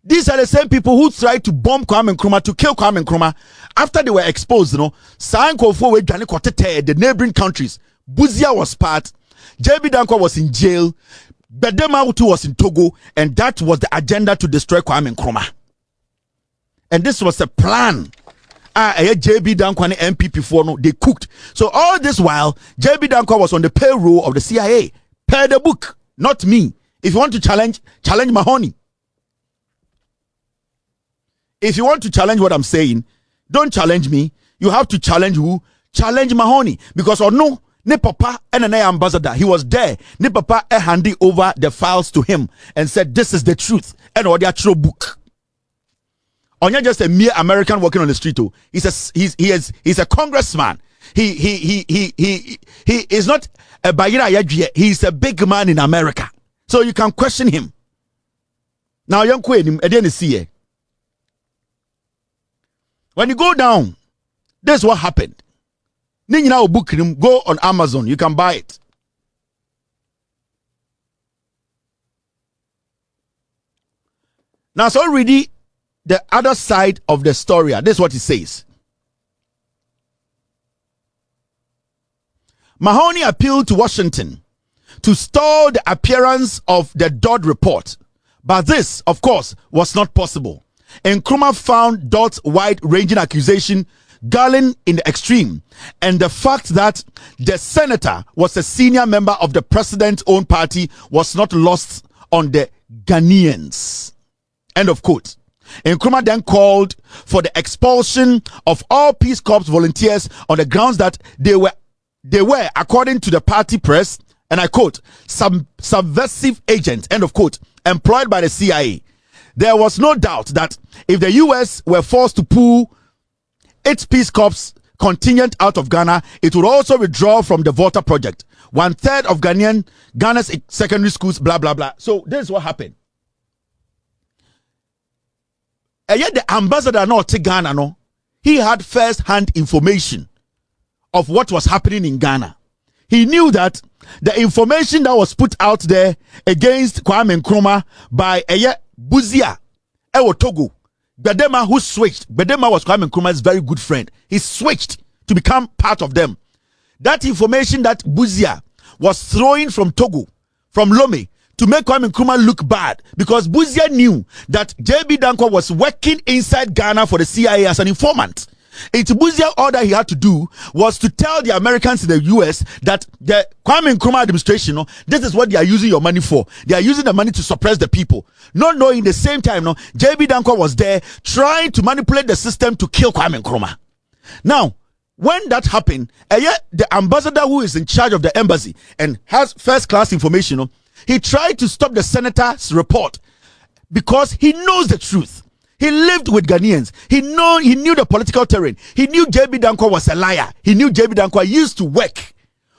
These are the same people who tried to bomb Kwame Nkrumah, to kill Kwame Nkrumah after they were exposed. The neighboring countries. Buzia was part. JB Danquah was in jail. Bedema was in Togo, and that was the agenda to destroy Kwame Nkrumah. And this was a plan. JB Danquah and MPP for no, they cooked. So all this while, JB Danquah was on the payroll of the CIA. Per the book, not me. If you want to challenge Mahoney. If you want to challenge what I'm saying, don't challenge me. You have to challenge who? Challenge Mahoney. Because or no, ne papa and an ambassador, he was there. Ne papa handed over the files to him and said, "This is the truth." And or their true book. Onya just a mere American walking on the street. Oh, he's a congressman. He is not a Bayira Yadje. He's a big man in America. So you can question him. Now, young queen, I didn't see it. When you go down, this is what happened. Now book him, go on Amazon, you can buy it. Now, so already the other side of the story. This is what it says. Mahoney appealed to Washington to stall the appearance of the Dodd report, but this, of course, was not possible. Nkrumah found Dodd's wide-ranging accusation galling in the extreme, and the fact that the senator was a senior member of the president's own party was not lost on the Ghanaians. End of quote. Nkrumah then called for the expulsion of all Peace Corps volunteers on the grounds that they were, according to the party press, and I quote, subversive agent, end of quote, employed by the CIA. There was no doubt that if the US were forced to pull its Peace Corps contingent out of Ghana, it would also withdraw from the Volta project. 1/3 of Ghana's secondary schools, blah, blah, blah. So this is what happened. And yet the ambassador not to Ghana, no, he had first-hand information of what was happening in Ghana. He knew that the information that was put out there against Kwame Nkrumah by Buzia, Togo, Bedema, who switched. Bedema was Kwame Nkrumah's very good friend. He switched to become part of them. That information that Buzia was throwing from Togo, from Lomé, to make Kwame Nkrumah look bad, because Buzia knew that JB Danquah was working inside Ghana for the CIA as an informant. It's Buzia, all that he had to do was to tell the Americans in the US that the Kwame Nkrumah administration, no, this is what they are using your money for. They are using the money to suppress the people. Not knowing the same time, no, JB Danquah was there trying to manipulate the system to kill Kwame Nkrumah. Now, when that happened, the ambassador who is in charge of the embassy and has first-class information, no, he tried to stop the senator's report because he knows the truth. He lived with Ghanaians. He knew the political terrain. He knew JB Danquah was a liar. He knew JB Danquah used to work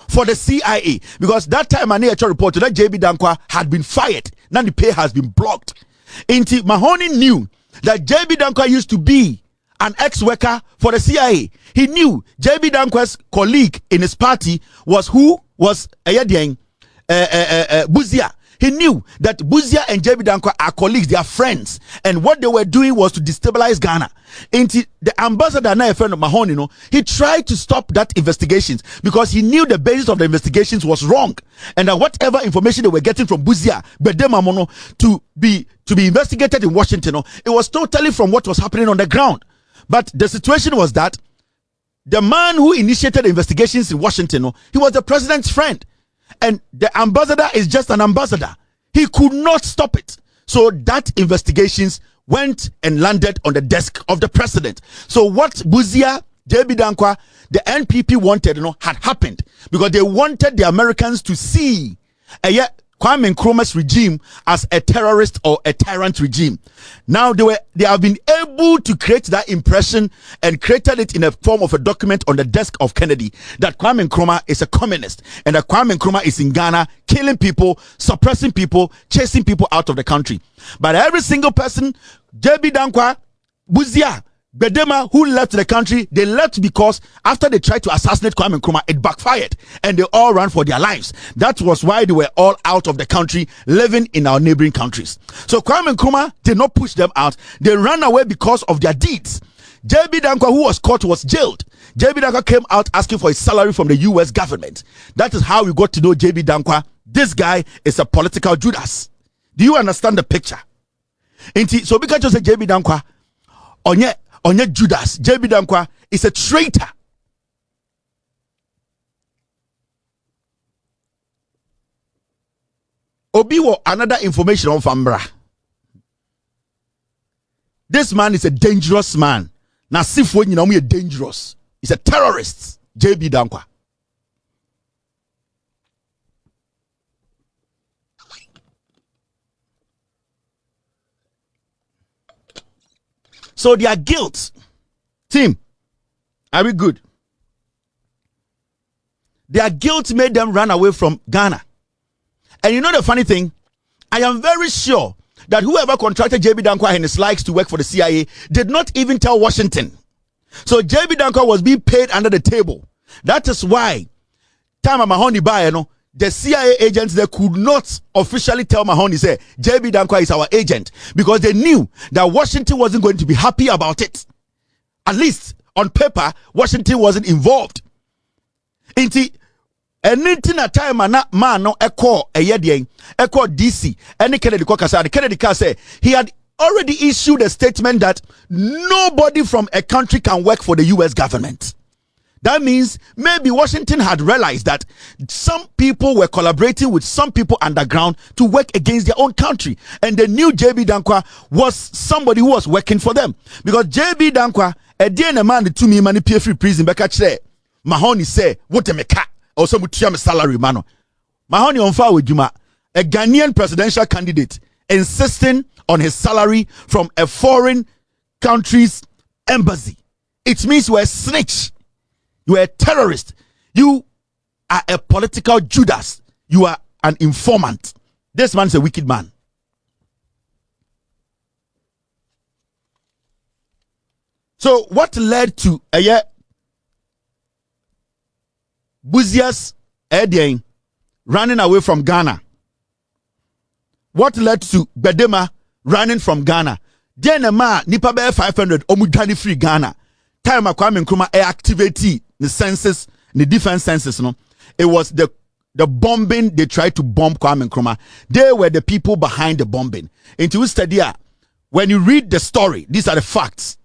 for the CIA, because that time an AHR reported that JB Danquah had been fired. Now the pay has been blocked. Until Mahoney knew that JB Danquah used to be an ex-worker for the CIA. He knew JB Danquah's colleague in his party was Buzia. He knew that Buzia and JB Danquah are colleagues, they are friends, and what they were doing was to destabilize Ghana. And the ambassador, now a friend of Mahoney, he tried to stop that investigations because he knew the basis of the investigations was wrong, and that whatever information they were getting from Buzia, Bedemamono, to be investigated in Washington, it was totally from what was happening on the ground. But the situation was that the man who initiated the investigations in Washington, he was the president's friend. And the ambassador is just an ambassador. He could not stop it. So that investigations went and landed on the desk of the president. So what Buzia, JB Danquah, the NPP wanted, had happened, because they wanted the Americans to see Kwame Nkrumah's regime as a terrorist or a tyrant regime. Now they have been able to create that impression and created it in a form of a document on the desk of Kennedy that Kwame Nkrumah is a communist and that Kwame Nkrumah is in Ghana killing people, suppressing people, chasing people out of the country. But every single person, JB Danquah, Buzia, Bedema, who left the country, they left because after they tried to assassinate Kwame Nkrumah, it backfired and they all ran for their lives. That was why they were all out of the country, living in our neighboring countries. So Kwame Nkrumah did not push them out. They ran away because of their deeds. JB Danquah, who was caught, was jailed. JB Danquah came out asking for his salary from the US government. That is how we got to know JB Danquah. This guy is a political Judas. Do you understand the picture? So because you say JB Danquah, Onye Judas, JB Danquah is a traitor. Obiwo, another information on Fambra. This man is a dangerous man. Nasif when you know me dangerous. He's a terrorist. JB Danquah. So their guilt, team, are we good? Their guilt made them run away from Ghana. And you know the funny thing? I am very sure that whoever contracted JB Danquah and his likes to work for the CIA did not even tell Washington. So JB Danquah was being paid under the table. That is why time Mahoney buy, the CIA agents, they could not officially tell Mahoney, say, JB Danquah is our agent, because they knew that Washington wasn't going to be happy about it. At least on paper, Washington wasn't involved. Anything at time man no echo DC any Kennedy Kennedy say he had already issued a statement that nobody from a country can work for the US government. That means maybe Washington had realized that some people were collaborating with some people underground to work against their own country. And they knew JB Danquah was somebody who was working for them. Because JB Danquah, a day a man to me manipulate free prison back at Mahoney say, what a meka, or some salary man. Mahoney on fire with Juma, a Ghanaian presidential candidate insisting on his salary from a foreign country's embassy. It means you are a snitch, you are a terrorist, you are a political Judas, you are an informant. This man is a wicked man. So what led to Buzia's running away from Ghana? What led to Bedema running from Ghana? Denema nipa be 500 omudani free Ghana. Time Kwame Nkrumah activate the census, the defense census. No, it was the bombing. They tried to bomb Kwame Nkrumah. They were the people behind the bombing. Into study, when you read the story, these are the facts.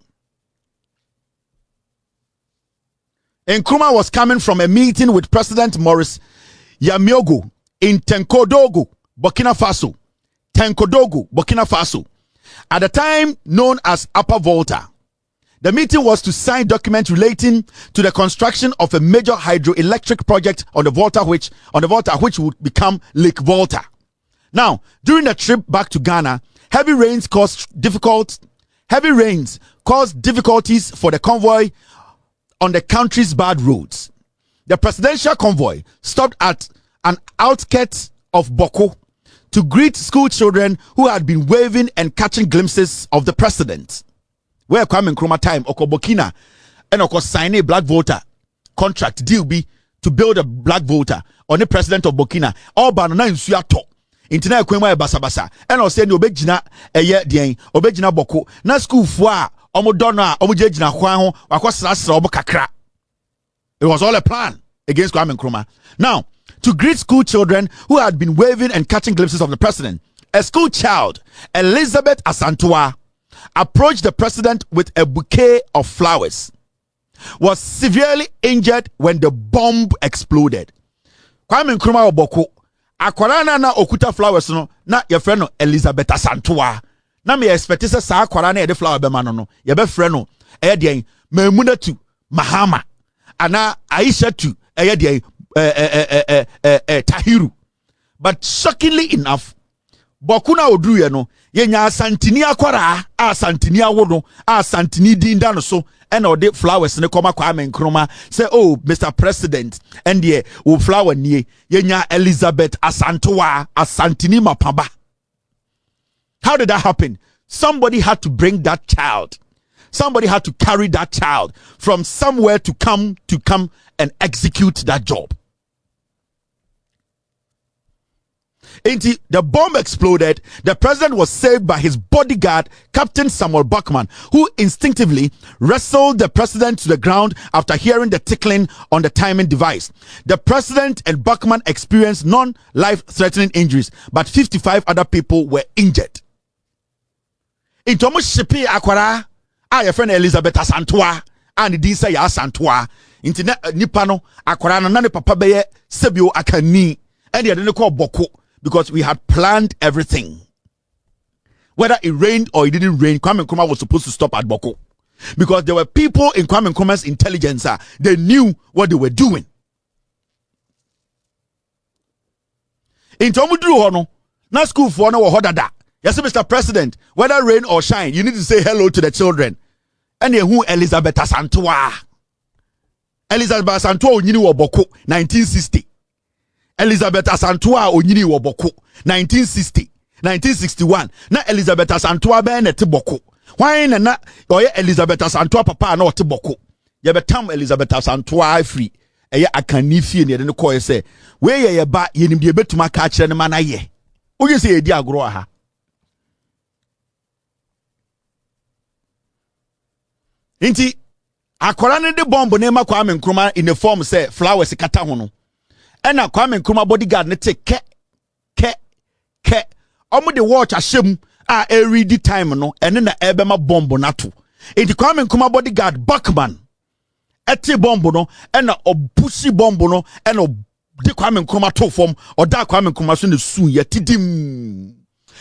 Nkrumah was coming from a meeting with President Maurice Yamiogo in Tenkodogo, Burkina Faso. Tenkodogo, Burkina Faso. At the time known as Upper Volta. The meeting was to sign documents relating to the construction of a major hydroelectric project on the Volta, which would become Lake Volta. Now, during the trip back to Ghana, heavy rains caused difficulties for the convoy on the country's bad roads. The presidential convoy stopped at an outskirt of Boko to greet school children who had been waving and catching glimpses of the president. Where Kwame Nkrumah time Oko Burkina and Oko sign a black voter contract deal be to build a black voter on the president of Burkina. All banana in Suyato. Internet kwema basa basa. And I say no obejina eye dien obejina Boko. Na school fwa omo dona omo jejina kwan ho wakosra omo kakra. It was all a plan against Kwame Nkrumah. Now, to greet school children who had been waving and catching glimpses of the president, a school child, Elizabeth Asantwa, approached the president with a bouquet of flowers, was severely injured when the bomb exploded. Kwame Nkrumah Oboko, akwarana na okuta flowers no, na your friend no Elizabeth Asantwa. Na me expect say sa akwarana e de flower be ma no, ye be friend no, e de Memunatu Mahama. Ana Aisha tu Tahiru. But shockingly enough, Bokuna Odruye no yenya santini akwara a santini awono a santini dinda no so and all the flowers ne koma Kwame Nkrumah say, oh Mr. President and the flower nie yenya Elizabeth Asantwa asantini mapamba. How did that happen? Somebody had to bring that child. Somebody had to carry that child from somewhere to come and execute that job. Until the bomb exploded, the president was saved by his bodyguard, Captain Samuel Buckman, who instinctively wrestled the president to the ground after hearing the tickling on the timing device. The president and Buckman experienced non-life-threatening injuries, but 55 other people were injured. In Thomas Shipi Akwara, your friend Elizabeth Asantwa, and the say Asantwa, internet Nipano, Akwara, nane papa beye, Sebio Akani, and the other call Boko. Because we had planned everything. Whether it rained or it didn't rain, Kwame Nkrumah was supposed to stop at Boko. Because there were people in Kwame Nkrumah's intelligence, they knew what they were doing. In Tomudru Hono, na school for no hodada. Yes, Mr. President, whether rain or shine, you need to say hello to the children. And who Elizabeth Asantwa. Elizabeth Asantwa onyini wo Boko, 1960. Elizabeth Asantwa onyini wo Boko 1960 1961 na Elizabeth Asantwa be na te Boko why na oye Elizabeth Asantwa papa na o te Boko ye betam Elizabeth Asantwa free eye akani fie ne de ko ye say we ye ba ye nim de betuma ka kire ne ma na ye oye say ye di agro aha inti akora ne de bomb ne ma Kwame Nkrumah in the form say flowers kata ho no. And now Kwame Nkrumah bodyguard ne take ke omo de watch ahyem a read time no ene na ebema bomb na to enti Kwame Nkrumah bodyguard Buckman ete bomb no and na obusi bomb no and de Kwame Nkrumah to form or da Kwame Nkrumah so ne sun yetidim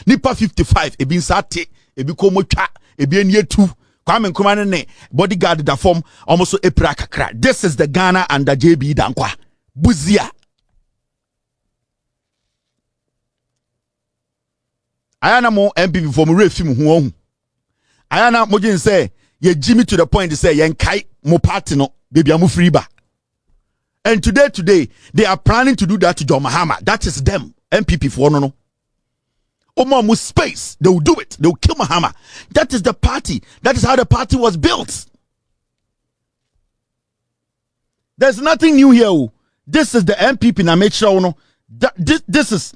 nipa 55 ebi nsate ebi komotwa ebi enietu Kwame Nkrumah ne bodyguard da form almost epra kakra. This is the Ghana under JB Danquah Buzia. ayana mo MPP for mo refi mo ho. Ayana mo gin say ye Jimmy to the point to say yen kai mo party no baby amu free ba. And today they are planning to do that to John Mahama. That is them MPP for no. Omo space, they will do it. They will kill Mahama. That is the party. That is how the party was built. There's nothing new here. This is the MPP na make sure no. This is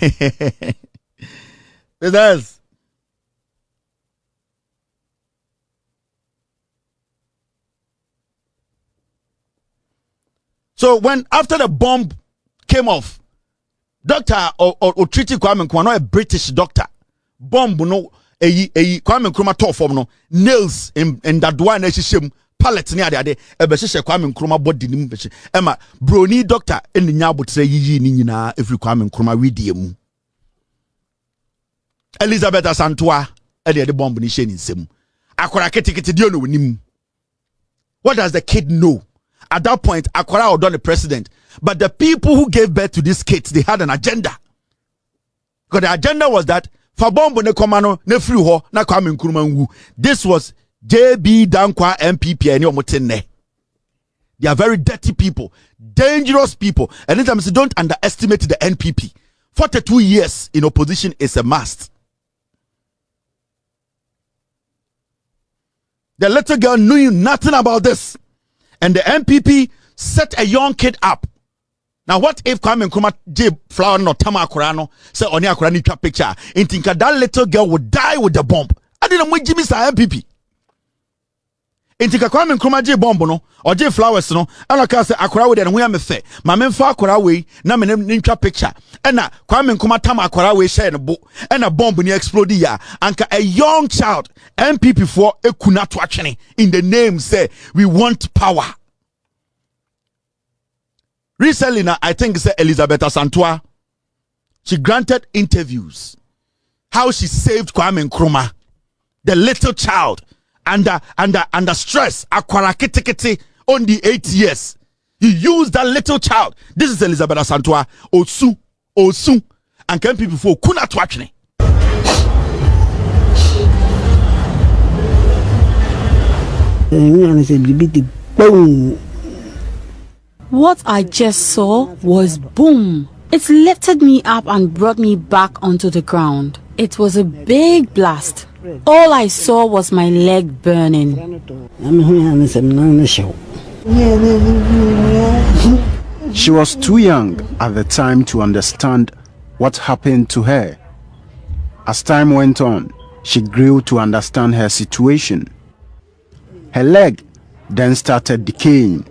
it is. So when after the bomb came off, Doctor or treaty Kwame Nkrumah, not a British doctor, bomb no Kwame Nkrumah top form no nails in that one shim pallet near the ade ebeshe Kwame Nkrumah body nim beche Emma brony doctor in the nyabotre yiyi ni nyina every Kwame Nkrumah wedi emu Elizabeth Asantua e de bomb ni she ni nsem akora ketekete dio no nim. What does the kid know? At that point, Akwara or done the president. But the people who gave birth to these kids, they had an agenda. Because the agenda was that Fabombo ne komano ne free ho na Kwame Nkrumah ngu. This was JB Danquah MPP and Yomotene. They are very dirty people, dangerous people. And anytime say don't underestimate the NPP. 42 years in opposition is a must. The little girl knew nothing about this. And the MPP set a young kid up. Now, what if Kwame Nkrumah J flower no tama akurano say oni akurani trap picture? In think that little girl would die with the bomb. I didn't want Jimmy sa MPP. In think Kwame Nkrumah J bomb no or J flowers no. And I can say akura with and we am a fe. My men fa akura we na me name trap picture. And na Kwame Nkrumah tama akura we share no book and a bomb ni explode ya. Anka a young child MPP for a kunatu actually in the name say we want power. Recently, now I think it's Elizabeth Asantua. She granted interviews how she saved Kwame Nkrumah, the little child, under stress. Akwara kitikiti only 8 years. You use that little child. This is Elizabeth Asantua. Osu, and can people for kuna twachne. What I just saw was boom. It lifted me up and brought me back onto the ground. It was a big blast. All I saw was my leg burning. She was too young at the time to understand what happened to her. As time went on, she grew to understand her situation. Her leg then started decaying.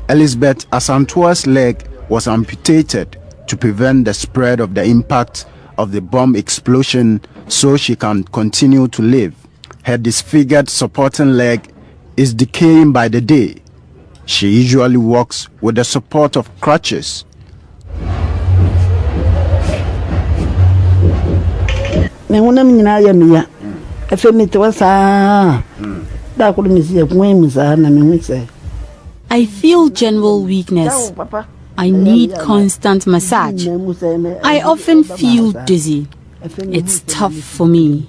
Elizabeth Asantua's leg was amputated to prevent the spread of the impact of the bomb explosion so she can continue to live. Her disfigured supporting leg is decaying by the day. She usually walks with the support of crutches. I feel general weakness. I need constant massage. I often feel dizzy. It's tough for me.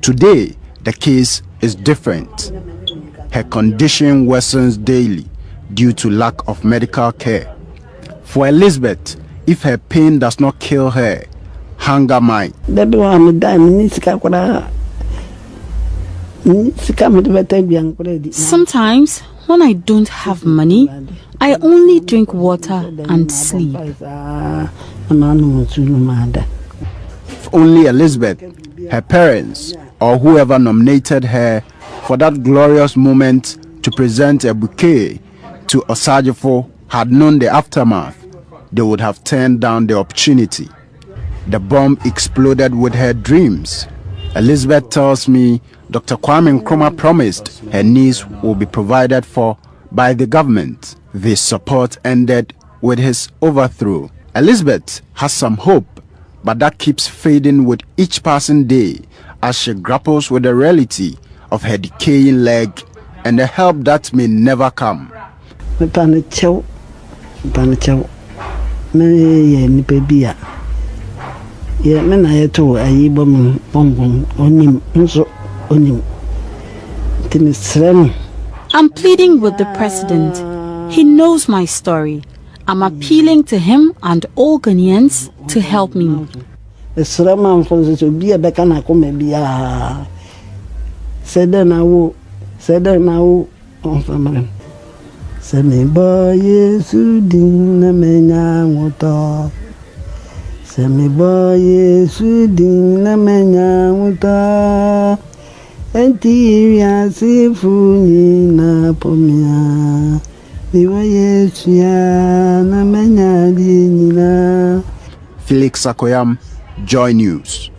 Today, the case is different. Her condition worsens daily due to lack of medical care. For Elizabeth, if her pain does not kill her, hunger might. Sometimes, when I don't have money, I only drink water and sleep. If only Elizabeth, her parents, or whoever nominated her for that glorious moment to present a bouquet to Osajifo had known the aftermath, they would have turned down the opportunity. The bomb exploded with her dreams. Elizabeth tells me Dr. Kwame Nkrumah promised her niece will be provided for by the government. This support ended with his overthrow. Elizabeth has some hope, but that keeps fading with each passing day as she grapples with the reality of her decaying leg and the help that may never come. I'm pleading with the president. He knows my story. I'm appealing to him and all Ghanaians to help me. Felix Akoyam, Joy News.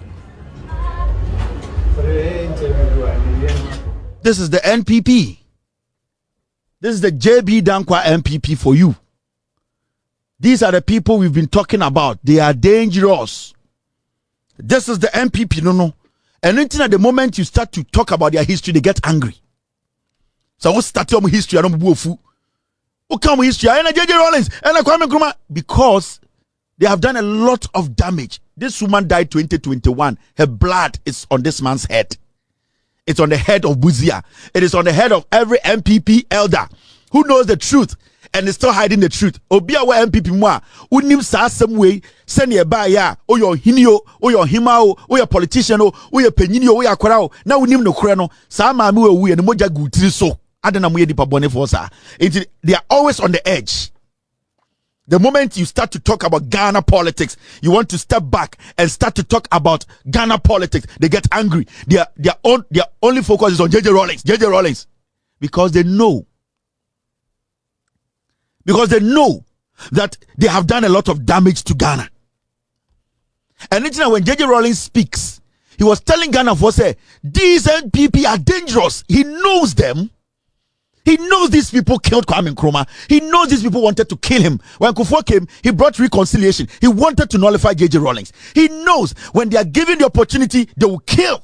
This is the NPP. This is the JB Danquah NPP for you. These are the people we've been talking about. They are dangerous. This is the NPP, no. And until at the moment you start to talk about their history, they get angry. So what's start your history? I don't know who come history. I JJ Rawlings and Nkrumah, because they have done a lot of damage. This woman died 2021. Her blood is on this man's head. It's on the head of Buzia. It is on the head of every MPP elder who knows the truth and is still hiding the truth. Obia wa MPP mwa unim sa some way send ye ba ya o your hinio o your himao o your politician o your penyini o your akwara o na unim no kure no sa maami we wu ye no moja gutiri so adana mo ye dipa bone for sa. They are always on the edge. The moment you start to talk about Ghana politics, you want to step back and start to talk about Ghana politics, they get angry. Their only focus is on JJ Rawlings, because they know that they have done a lot of damage to Ghana. And when JJ Rawlings speaks, he was telling Ghana for say these NPP are dangerous. He knows them. He knows these people killed Nkrumah. He knows these people wanted to kill him. When Kufuor came, he brought reconciliation. He wanted to nullify JJ Rawlings. He knows when they are given the opportunity, they will kill.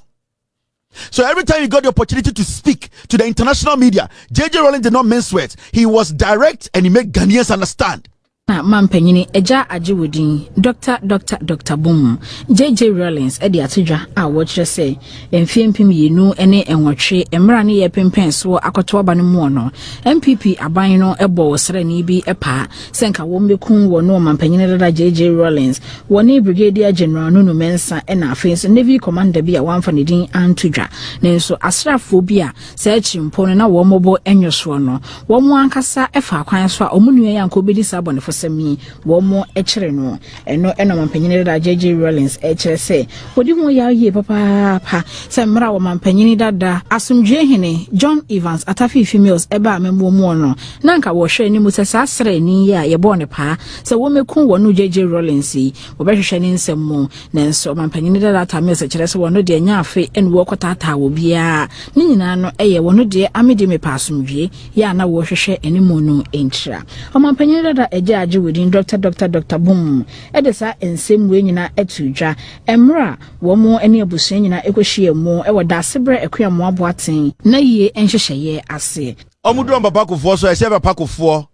So every time he got the opportunity to speak to the international media, JJ Rawlings did not mince words. He was direct and he made Ghanaians understand. Mampenyini eja ajiwudin Dr. Boom JJ Rawlings edi atidwa a wochire say emfiempim yenu ene enwotwe emra ne ye pempen so akoto aba no mu no MPP aban no ebo wosre ni bi epa senka wo mekun wo no mampenyini dada JJ Rawlings woni brigadier general Nunu Mensa ena afenso navy commander bi a wamfa ne din antudwa nenso asrafo bi a se chimpo no na wo mobo enyoso no wo mu ankasa efa kwan so a omunua yanko bedi sabone semi womo echere no eno mampanyini da JJ Rawlings echere se wodi ho ya ye papa se mra wo mampanyini dada asumdwe hene John Evans atafi females eba amemo mu no na nka wo hwe ni musasa asre ni ya ye bone pa se wo mekun wo no JJ Rawlings wo behwehwe ni nsem mu nenso mampanyini dada tamese echere se wo no de nya afe en wo kotata wo bia ni nyina no eye wo no de amede me pa asumdwe ya na wo hwehwe enimu no entra o mampanyini dada eja within Dr. Boom edesa ensem we nyina etudwa emra wo mo ene abusuan nyina ekohie mo e woda sebre ekoyamo aboaten na yie enhyehyeye ase omudu papa Kufuor so ese papa Kufuor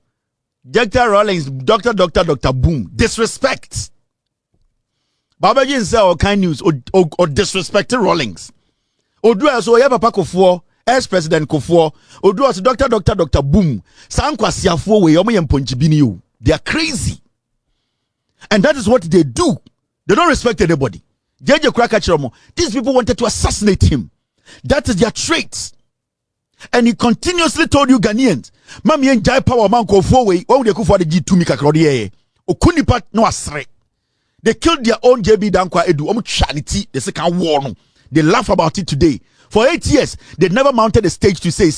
Dr. Rawlings Dr. Boom disrespect Baba Jin say all kind news or disrespect Rawlings odu so ye papa Kufuor ex-president Kufuor odu so Dr. Boom sankwasiafo we omo yemponchibini o. They are crazy. And that is what they do. They don't respect anybody. JJ Krakachiromo, these people wanted to assassinate him. That is their traits. And he continuously told you Ghanaians, Mami enjai power man ko forway, why would they go for the G2 mika krodiye? Okunipat no asre. They killed their own JB Danquah Edu, charity, the second war. They laugh about it today. For 8 years, they never mounted a stage to say,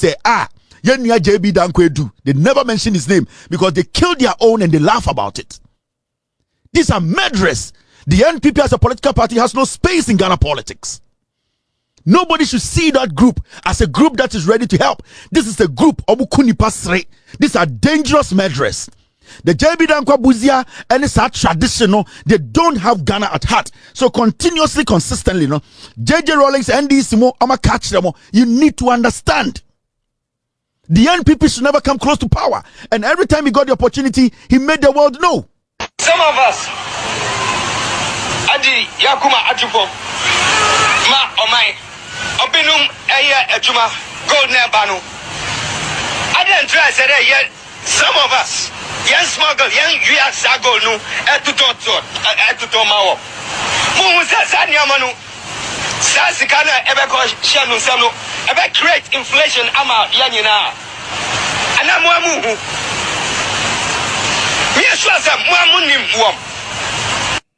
Yenya JB Danquah Edu. They never mention his name because they killed their own and they laugh about it. These are murderers. The NPP as a political party has no space in Ghana politics. Nobody should see that group as a group that is ready to help. This is a group of Kuni Pasre. These are dangerous murderers. The JB Danquah Buzia and it's a traditional, they don't have Ghana at heart. So continuously, consistently, no, JJ Rawlings and these more, I'm a catch them. You need to understand. The NPP should never come close to power. And every time he got the opportunity, he made the world know. Some of us, Adi Yakuma Ajupo, Ma Omai, Obinum Aya Ejuma, Gold Nebanu. I didn't try to say that yet. Some of us, young smuggle, young US Agonu, Etutomawo. Musa Sanyamanu, Sasikana, Ebeko Shanu Sano, Ebe create inflation ama Yanina. Anamuamu.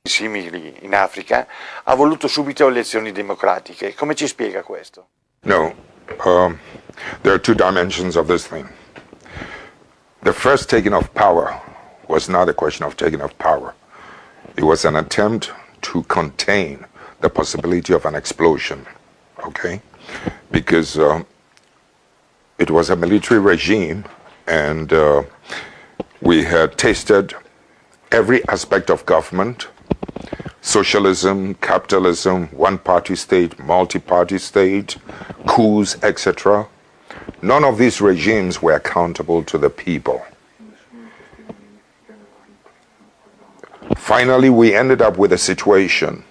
Simili in Africa, ha voluto subito elezioni democratiche. Come ci spiega questo? No, there are two dimensions of this thing. The first taking of power was not a question of taking of power. It was an attempt to contain the possibility of an explosion, okay? Because it was a military regime, and we had tasted every aspect of government: socialism, capitalism, one-party state, multi-party state, coups, etc. None of these regimes were accountable to the people. Finally, we ended up with a situation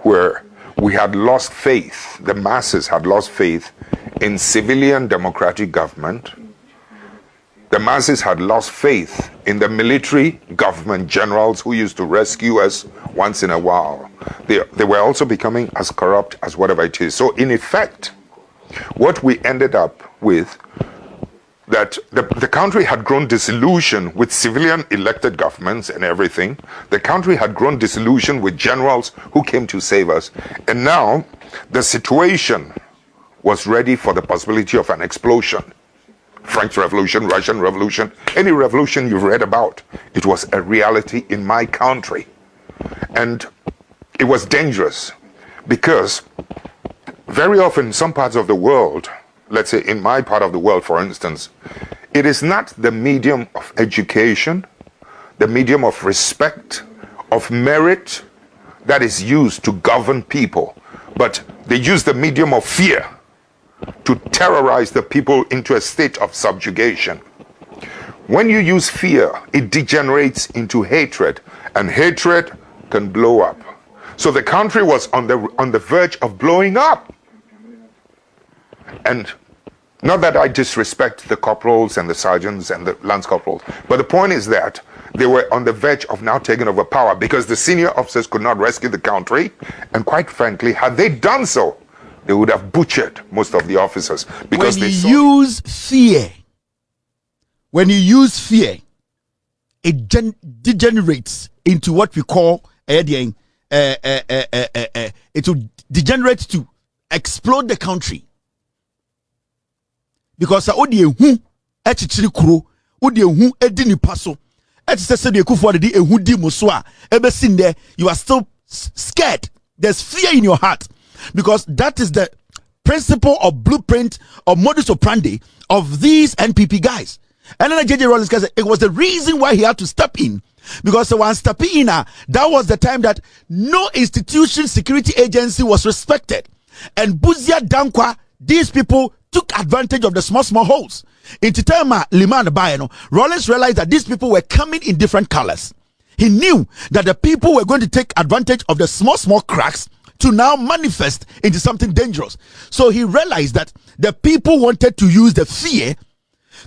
where we had lost faith, the masses had lost faith in civilian democratic government. The masses had lost faith in the military government generals who used to rescue us once in a while. They were also becoming as corrupt as whatever it is. So in effect, what we ended up with, that the country had grown disillusioned with civilian elected governments and everything. The country had grown disillusioned with generals who came to save us. And now the situation was ready for the possibility of an explosion. French Revolution, Russian Revolution, any revolution you've read about, it was a reality in my country. And it was dangerous because very often in some parts of the world, let's say in my part of the world, for instance, it is not the medium of education, the medium of respect, of merit that is used to govern people, but they use the medium of fear to terrorize the people into a state of subjugation. When you use fear, it degenerates into hatred, and hatred can blow up. So the country was on the verge of blowing up. And not that I disrespect the corporals and the sergeants and the lance corporals, but the point is that they were on the verge of now taking over power because the senior officers could not rescue the country. And quite frankly, had they done so, they would have butchered most of the officers. Because when you use fear, it degenerates into what we call it will degenerate to explode the country. Because you are still scared. There's fear in your heart. Because that is the principle or blueprint or modus operandi of these NPP guys. And then JJ Rawlings said it was the reason why he had to step in. Because when stepping in, that was the time that no institution, security agency was respected. And Buzia Danquah, these people took advantage of the small holes. In Titama, Liman Bayano, Rawlings realized that these people were coming in different colors. He knew that the people were going to take advantage of the small cracks to now manifest into something dangerous. So he realized that the people wanted to use the fear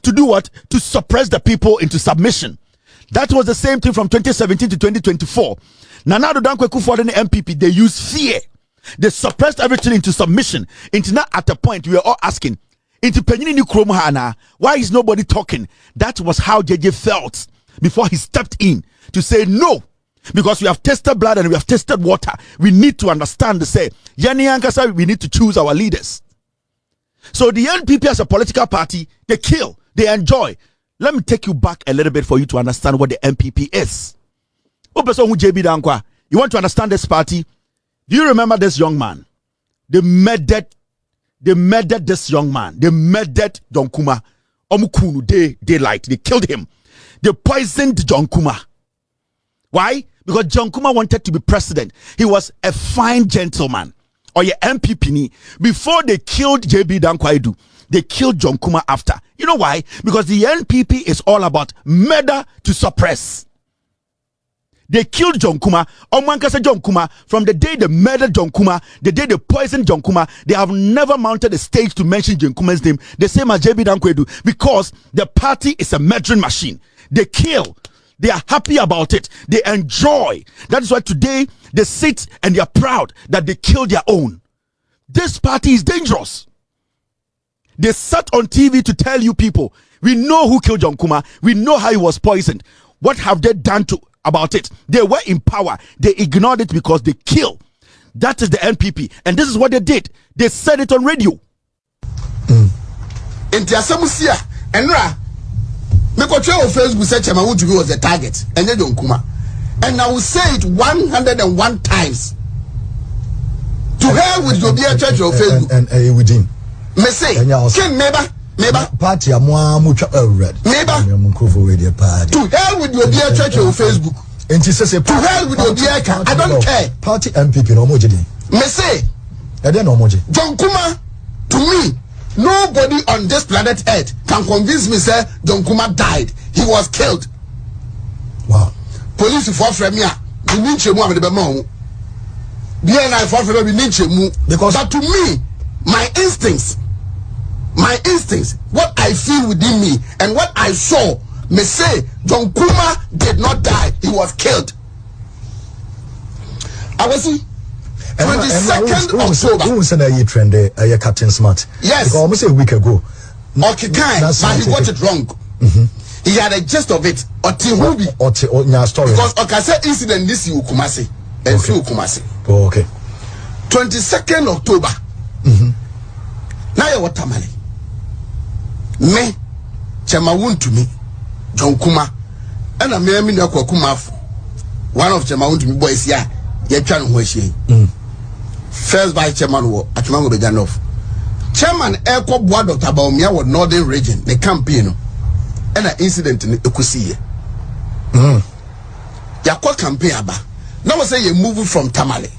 to do what? To suppress the people into submission. That was the same thing from 2017 to 2024. Nana Addo Dankwa Akufo-Addo and the MPP, they used fear. They suppressed everything into submission. Into now at a point we are all asking, into Penyini Nkrumah, why is nobody talking? That was how JJ felt before he stepped in to say no. Because we have tested blood and we have tested water. We need to understand to say, we need to choose our leaders. So the NPP as a political party, they kill, they enjoy. Let me take you back a little bit for you to understand what the NPP is. You want to understand this party? Do you remember this young man? They murdered this young man. They murdered Nkrumah. Daylight. They killed him. They poisoned John Nkrumah. Why? Because John Nkrumah wanted to be president. He was a fine gentleman. Or your MPP. Before they killed JB Danquah, they killed John Nkrumah after. You know why? Because the NPP is all about murder to suppress. They killed John Nkrumah. Omankasa John Nkrumah. From the day they murdered John Nkrumah, the day they poisoned John Nkrumah, they have never mounted a stage to mention John Nkrumah's name, the same as JB Danquah, because the party is a murdering machine. They kill. They are happy about it. They enjoy. That is why today they sit and they are proud that they killed their own. This party is dangerous. They sat on TV to tell you people, we know who killed John Nkrumah. We know how he was poisoned. What have they done about it? They were in power. They ignored it because they kill. That is the NPP. And this is what they did. They said it on radio. Because on Facebook said Chamawu was the target, and then John Nkrumah. And I will say it 101 times. To hell with your dear church on Facebook. And within. Me say, Ken Meba. Party, I'm much red. Meba. To hell with your dear church on Facebook. And she says, to hell with your dear car. I don't care. Party MPP no more. Me say, John Nkrumah, to me, nobody on this planet Earth can convince me say John Nkrumah died. He was killed. Wow. Police for Fremia, we need to move the Bemon. BNI for Fremia, we need to move. Because to me, my instincts, what I feel within me and what I saw, me say John Nkrumah did not die. He was killed. I was 22nd October. Who was a trend? Captain Smart. Yes. Because almost a week ago. Okay, but he got it wrong. He had a gist of it. Story. Because okay, say incident this in Kumasi. And few Kumasi. Oh, okay. 22nd October. Now you what tamale? Me, Chamawun to me, John Nkrumah, and a mere minute Kumaf. One of Chamawun to me boys here. First vice chairman was Atumango Bejanov. Chairman Eko Board of Tabaumia was Northern Region, the campaign, and an incident in Ekusi. Yako campaign aba. Now say you move from Tamale.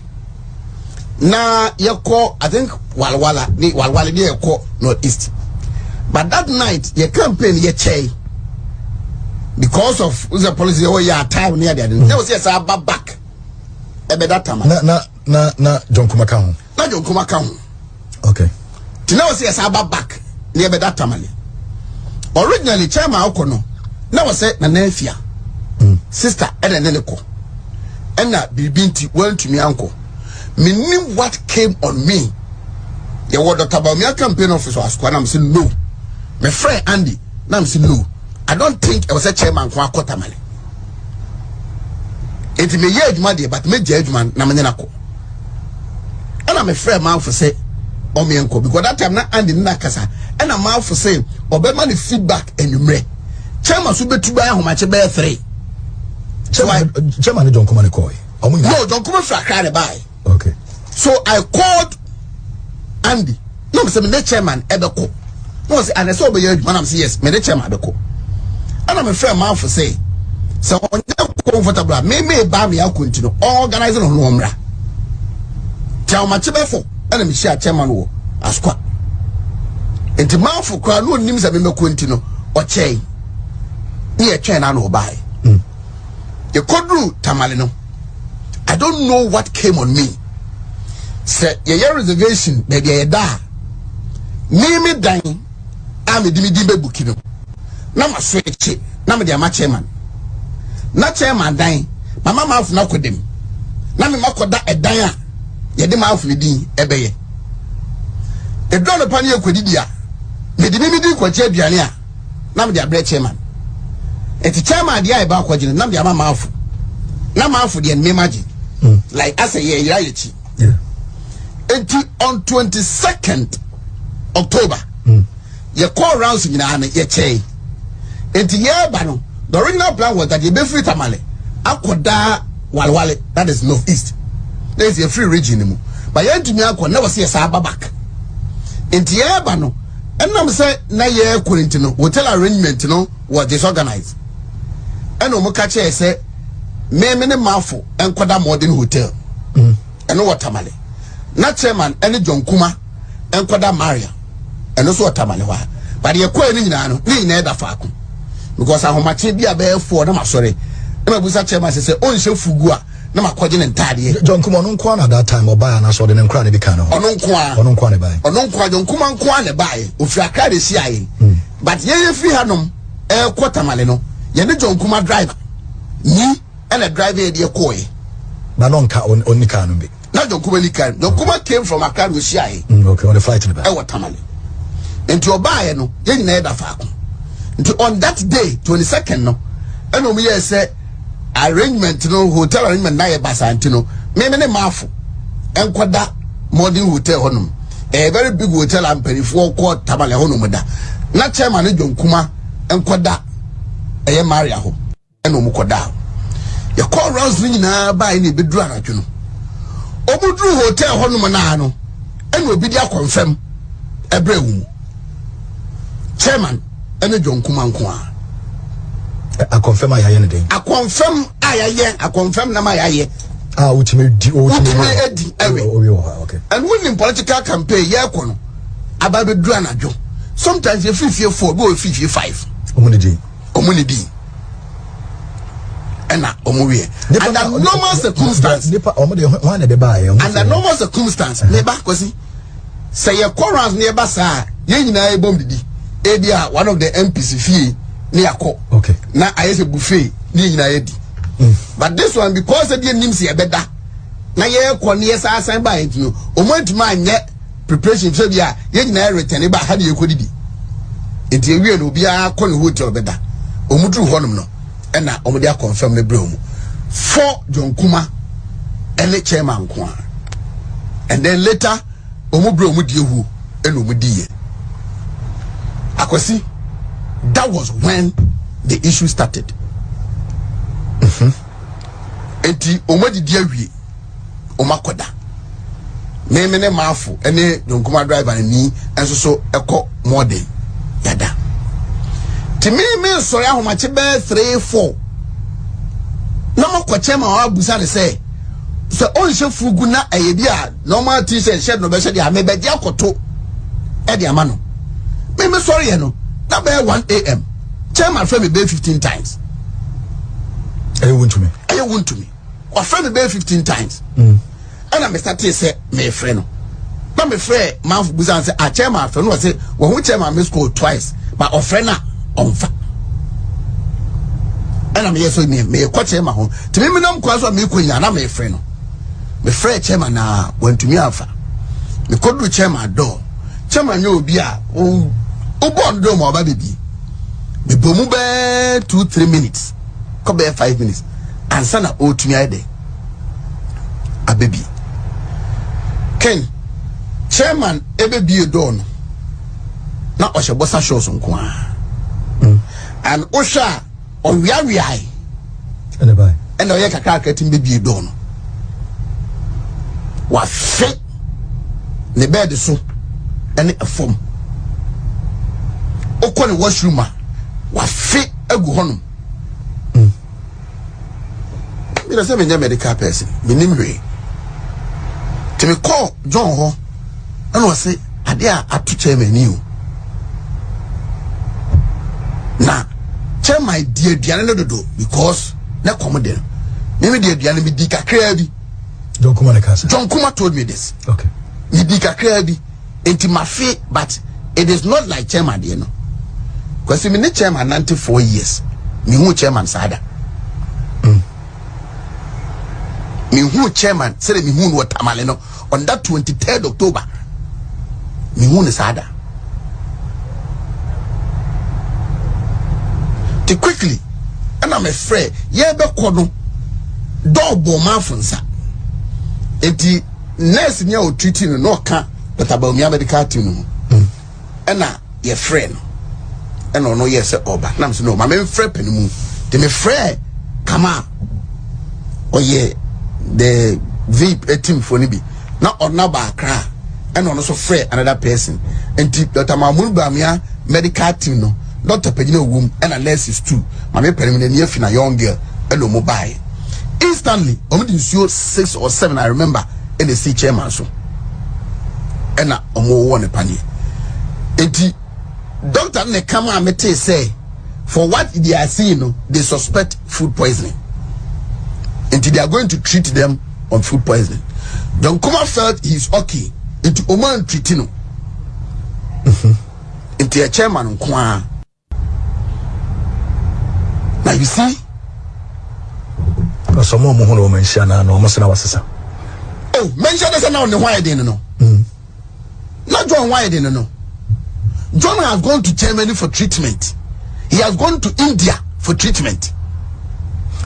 Now Yako, I think Walwala Yako Northeast. But that night, your campaign ye chay. Because of the policy over your time near there. There was yes back. That time. Na John Nkrumah count. Na John Nkrumah count. Okay. Now say yes back near that time. Originally chairman Okono. Now say na Nefia. Sister Eden Neleko. And na Bibinti went to me uncle. Me knew what came on me. The word about me campaign officer was I'm saying no. My friend Andy, now I'm saying no. I don't think I was a chairman kwa Kotamale. It may ye money, but me judgment na menako. And I'm a friend man for say Omienko because that time na Andy Nakasa and a man for say Obama feedback and you may. Chairman should be to buy how much bear 3. Chairman don't come and call. No, don't come for a car buy. Okay. So I called Andy. No, the chairman Ebeko. No, and I saw by your man, yes, me the chairman Ebeko. And I'm a friend man for say. So when you're comfortable, me buy me, I'll continue organizing on Lomra. Tell my chebefo, and I'm sure chairman will ask what. And the man for crowd, no names have been continue or chain. Near chain, I know buy. You could do Tamalino. I don't know what came on me. Say, your reservation, maybe a da. Me dying, I'm a dimidimbe bukino. Now my switch, now my chairman. Not chairman dying, my mama of Nakodim. Now me makoda a daya, Yadima of Lidi, Ebeye. A dollar upon your quodidia. Me dimidi quatia diania. Now the bread chairman. It's a chairman, the eye about quadrin, now the mouth. Now mouth for the enemy. Like I say, reality. Yeah. On 22nd October, you call rounds in your chain. And the original plan was that you be free Tamale. Akoda Walwale, that is northeast. There is a free region. But you to me, I could never see a Saba back. In Tiabano, and I'm saying, na ye Corintino, hotel arrangement, was disorganized. and Omokache say, me mafo and Koda modern hotel. And what tamale. Not chairman, any John Kuma and Koda Maria. And also tamale. But you're quite in neither fakum. Because I much be a bear for them, sorry. And I was a chairman say, oh, so fugua. No, my quadrant entirely. John Kuma on Kwan at that time or buy and I saw the Nkrumah Bicano. On Kwan by. On Kwan, John Kuma Kwan by, if you are carried the CIA. But ye if we had no quarter malino, ye John Kuma driver. Me and a driver dear koi. Banonka on Nikanubi. Not John Kuma Nikan. John Kuma came from a car with CIA. Okay, on the flight in the back. Our tamale. And to buy no, ye never fakum. On that day, 22nd, no, and we say. Arrangement no hotel arrangement na ye basantino me mafu enkwada modern hotel honum a very big hotel and perifo ko tabale honum da na chairman John Kuma enkwada eye maria ho eno mu koda ye call rounds ni na buy ni bedru anadwo no obudru hotel honum na no eno obi dia confirm ebre wu chairman ene John Kuma nko a I confirm I hear anything. I confirm I confirm na my aye. Ah, which may okay. And when in political campaign, yeah, kono about the dranajo. Sometimes you 54, go 55. Omunidi. And under normal circumstance, under normal circumstance, neighbor, cause say your corals near Bassa, yen na bomb di. Ebia one of the MPs fee. Okay. Now I have a buffet. But this one, because I didn't see a better. Now, yeah, yes, I signed by it. No, to mind yet preparation. So, yeah, you return about how you could be. It's a real Ubia calling hotel better. Omudru Honum, and now Omodia confirm the broom. 4 John Kuma and the chairman Kwan. And then later, Omubro Mudihu and Umudi. Akwasi. That was when the issue started. Enti omadi diawi omakoda. Me mafu ene John Kuma driver ni enso so eko modern yada. Ti me sorry ahomache be 3-4. Na mo kwache ma wa busa ne say so onhye fugu na ayebia normal t-shirt shed no be shed ya me be dia koto e dia ma no. Me sorry no. Now by 1 a.m. Chairman friend me 15 times. You want to me? You want to me? Or friend me 15 times. And I start to say me friend. Now me friend mouth buzan say a chairman friend was say well who chairman me score twice but a friend na on fa. And I'm here so me coach chairman home. To me no kwa so me kunya na me friend no. Me friend chairman na went to me afa. Me could do chairman door. Chairman you be a Ubon do mo baby. Me bomu be 2-3 minutes. Ko be 5 minutes. Ansa na o tumi ade. A baby. Ken chairman ebe bi do no. Na o shebosa shows nko a. And osha on wia ai. Ene bai. Ene o ye kakra akatim be bi do no. Wa fe ne bed so ene afom. Okone washroom wa fit agu honum me na say me medical person me nimre to me call John ho and was say ade a atu chairman ni o na chairman die aduane no dodo because na come there me die aduane me di kakra bi John Kuma ne kasa John Kuma told me this okay me di kakra bi enti ma fit but it is not like chairman there no. Because me ne chairman 94 years. Me who chairman sada. Me who chairman said me who what tamale no on that 23rd October. Me who ne sada. Te quickly. And I'm afraid ye be kono double mafunsa. Enti nurse nya o treating no ka but about me medical team no. And na ye friend. And no yes oba na no ma me frɛ panimu de me frɛ kama oye the VIP team for ni bi na ona ba akra and ono so frɛ another person and Dr. Mahmoud Bamia medical team no doctor Pedino womb and a nurses too. My permanent near fina young girl and no mobile. Instantly, only 6 or 7 I remember in the sea chairman so. And a more one a penny. Doctor Nkrumah Mete say for what they are seeing, they suspect food poisoning. Until they are going to treat them on food poisoning. Danquah felt he's okay. Into Oman treating. Into a chairman Nkrumah. Now you see. Some more Mahoney mention and almost an hour. Oh, mention this now on the why I didn't know. Not John, why I didn't know. John has gone to Germany for treatment. He has gone to India for treatment.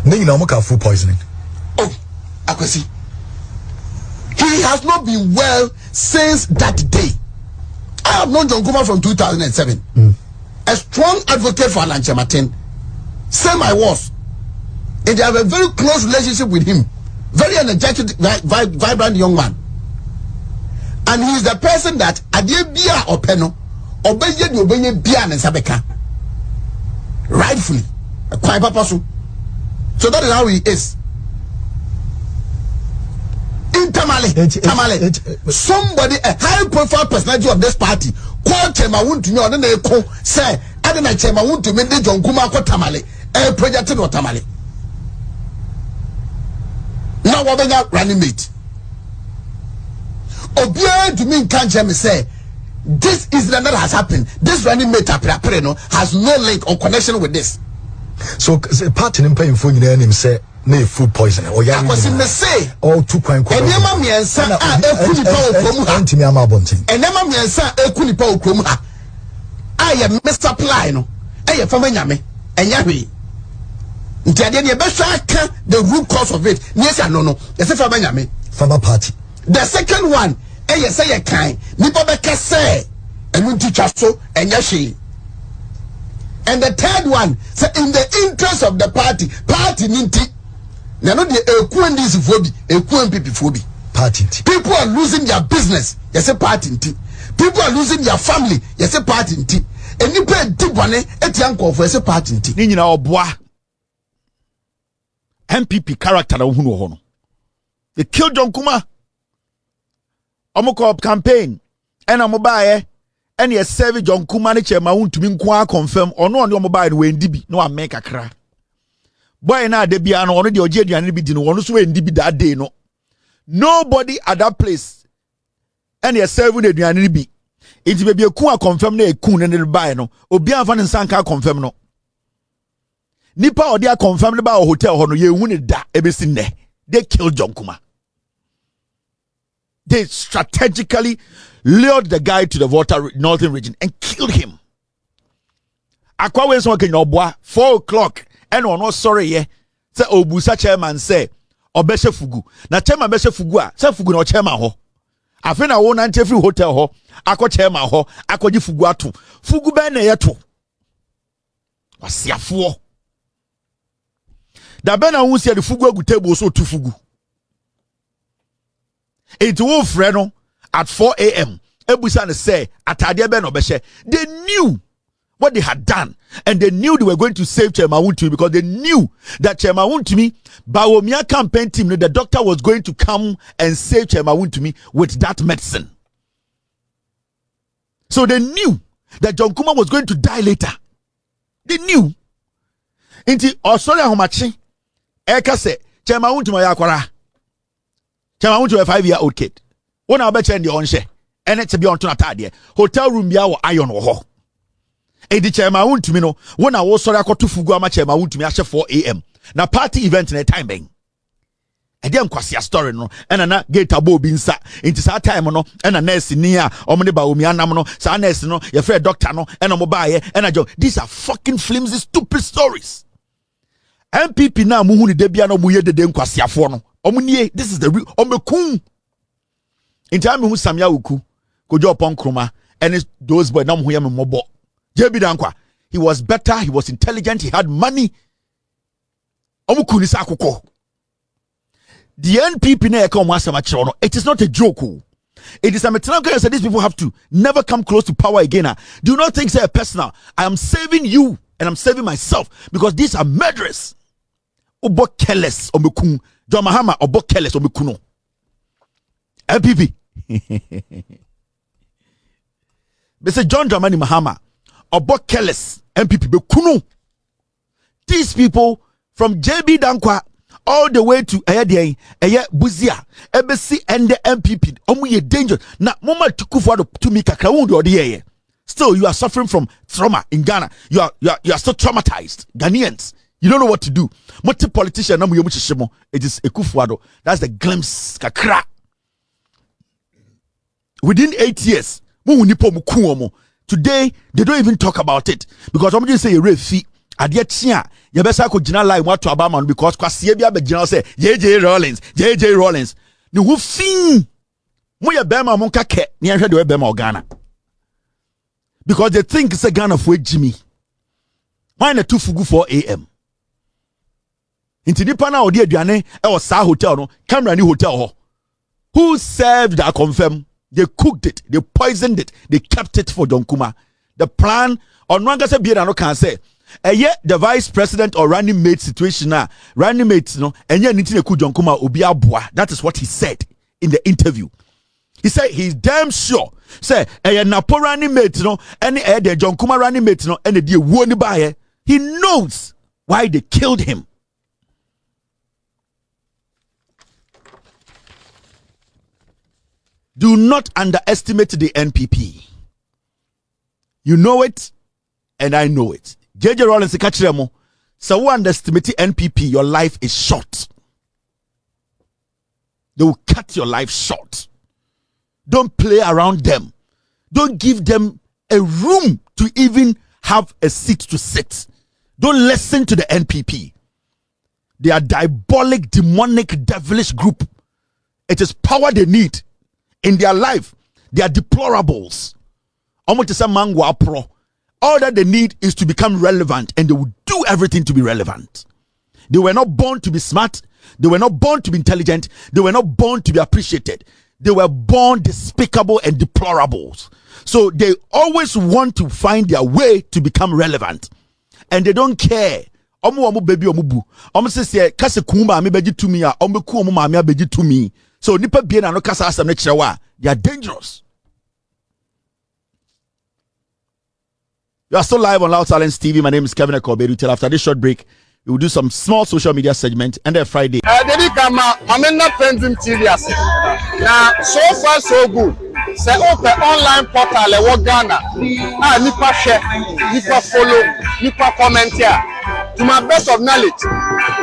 Then you know food poisoning. Oh, I can see. He has not been well since that day. I have known John Nkrumah from 2007. A strong advocate for Alan Martin. Same I was. And they have a very close relationship with him. Very energetic, vibrant young man. And he is the person that Adebia or Peno obeye bia and sabeka. Rightfully. A quiet person. So that is how he is. In Tamale, somebody, a high profile personality of this party, called Chema to me on the call, say, I don't know Chema to me, the John Nkrumah Tamale, a project or Tamale. Now, what about running mate? Obia to me can't say, this is the that has happened. This running mate has no link or connection with this. So, the party in paying for your name say, no food poisoning or I was in the say, all 2 coin. And Yamami and San Antimama Bunting. And Yamami and San Ekunipo Krumah. I am Mr. Plino. I am from Yame and Yami. The root cause of it. Yes, I know. Yes, if I'm Yame. Farmer party. The second one, yes, I can. Nipobeka say, and we teach us so, and Yashi. And the third one, say, in the interest of the party ninti. Now, not the Equandis phobia, Equan phobia. Party. People are losing their business, yes, a party. People are losing their family, yes, a party. And you pay deep one at Yanko for a party. Nina Oboa MPP character na uhunu hono. They killed John Nkrumah. Omoko campaign. And amobaye. And ye serve John Nkrumah ne chema untumi nko confirm ono on omobaye no wendibi no ameka kra. Boy na de bia no ono de oje aduane bi di no ono so wendibi that day no. Nobody at that place. And ye serve the aduane bi. Iti be ku confirm na ekun ne ne bae no. Obi anfa ne nsanka confirm no. Nipa or they confirmed about a hotel hono ye wuni da ebesi ne. They killed John Nkrumah. They strategically lured the guy to the northern region and killed him. Akwa we so kenya obwa 4 o'clock and on no sorry ye say obusa chairman say obeshe fugu. Na chairman beshe fugu a say fugu na chairman ho. Afi na wo na free hotel ho akọ chairman ho akọji fugu ato. Fugu be na ye to. Wasiafo. Da bena won see the fugu agu table so tu fugu. It wo frɛ no at 4 a.m. Ebusa ne say atade be no behye. They knew what they had done and they knew they were going to save Chema Wuntumi because they knew that Chema Wuntumi Bawumia campaign team, the doctor was going to come and save Chema Wuntumi with that medicine. So they knew that John Nkrumah was going to die later. They knew. Inti Australia homachi Eka se Chema Wuntumi yakwara. Chema Wuntumi a 5-year-old kid. Wona obeche ndi onhye. Ene te bi onto atade. Hotel room bia wo iron wo ho. Edi Chema Wuntumi no wona wo sori akoto fugu ama Chema Wuntumi ahye 4 a.m. Na party event na time ben. Edi enkwase story no ena na gate abo bi nsa. Inti sa time no ena nurse ni a omne ba omi anam no sa nurse no ye frɛ doctor no ena mo ba ye ena jo. These are fucking flimsy stupid stories. MPP na muhu ni debia no muye dede nkwasiafo no omunie. This is the real omekun inti ame hu Samia Uku kojo upon Nkrumah and those boy na muhu ya memobo JB Danquah. He was better, he was intelligent, he had money. Omukuni sakoko. The NPP na yeka omo asema kire no, it is not a joke. It is a metananka said these people have to never come close to power again. Do not think say personal. I am saving you and I'm saving myself because these are murderers. Obo careless omekun. John Mahama obo careless omekuno. MPP. They say John Dramani Mahama obo careless MPP bekuno. These people from JB Danquah all the way to Buzia, Ebesi and the MPP. Omu danger. Na mama tukufado to me kakrawundi odi. Still, you are suffering from trauma in Ghana. You are still traumatized. Ghanaians, you don't know what to do. Multi politician namu yomu chishimo. It is Ekufuado. That's the glimpse kakra. Within 8 years, today they don't even talk about it because I'm just say a refi. Adia chia ya besa ko gina line what to Obama because kwasie bia be gina say JJ Rawlings ni wo fin mo ya bema mo kake ni ahwe de we bema Ghana because they think it's a Ghana for Jimmy why na 2 fugu 4 am inti nipa na odi aduane e o sa hotel no camera ni hotel ho who served that confirm they cooked it, they poisoned it, they kept it for Nkrumah. The plan on one gase bia no can say the vice president or running mate situation running mate no enye niti na ku Nkrumah obi aboa. That is what he said in the interview. He said he's damn sure say napo running mate no any the Nkrumah running mate no and the wo ni ba he knows why they killed him. Do not underestimate the NPP. You know it and I know it. JJ Rawlings kachiremo. So who underestimate NPP, your life is short. They will cut your life short. Don't play around them. Don't give them a room to even have a seat to sit. Don't listen to the NPP. They are diabolic, demonic, devilish group. It is power they need in their life. They are deplorables. All that they need is to become relevant, and they will do everything to be relevant. They were not born to be smart. They were not born to be intelligent. They were not born to be appreciated. They were born despicable and deplorables. So they always want to find their way to become relevant, and they don't care. Baby say kase kuma me beji to me beji to me. So nipa bien no kasa asam ne kirewa. They are dangerous. You are still live on Loud Silence TV. My name is Kevin Ekobedu. Till after this short break, we will do some small social media segment and then Friday. Dedi kama amena PENDREAM TV ase. Now so far so good. Say open online portal e wo Ghana. Nipa share, nipa follow, nipa comment here. To my best of knowledge,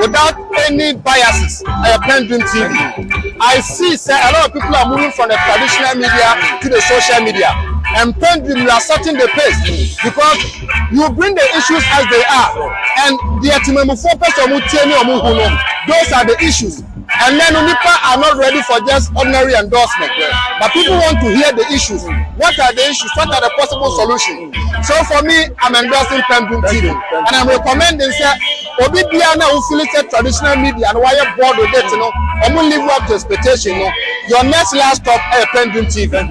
without any biases, PENDREAM TV. I see say a lot of people are moving from the traditional media to the social media. And PENDREAM, you are setting the pace because you bring the issues as they are, and the those are the issues. And then Unipa are not ready for just ordinary endorsement, but people want to hear the issues. What are the issues? What are the possible solutions? So for me, I'm endorsing PENDREAM TV, and I'm recommending say Obi Biana who feel it's traditional media and why you're bored with it, I'm gonna live up to expectation. Your next last stop, PENDREAM TV.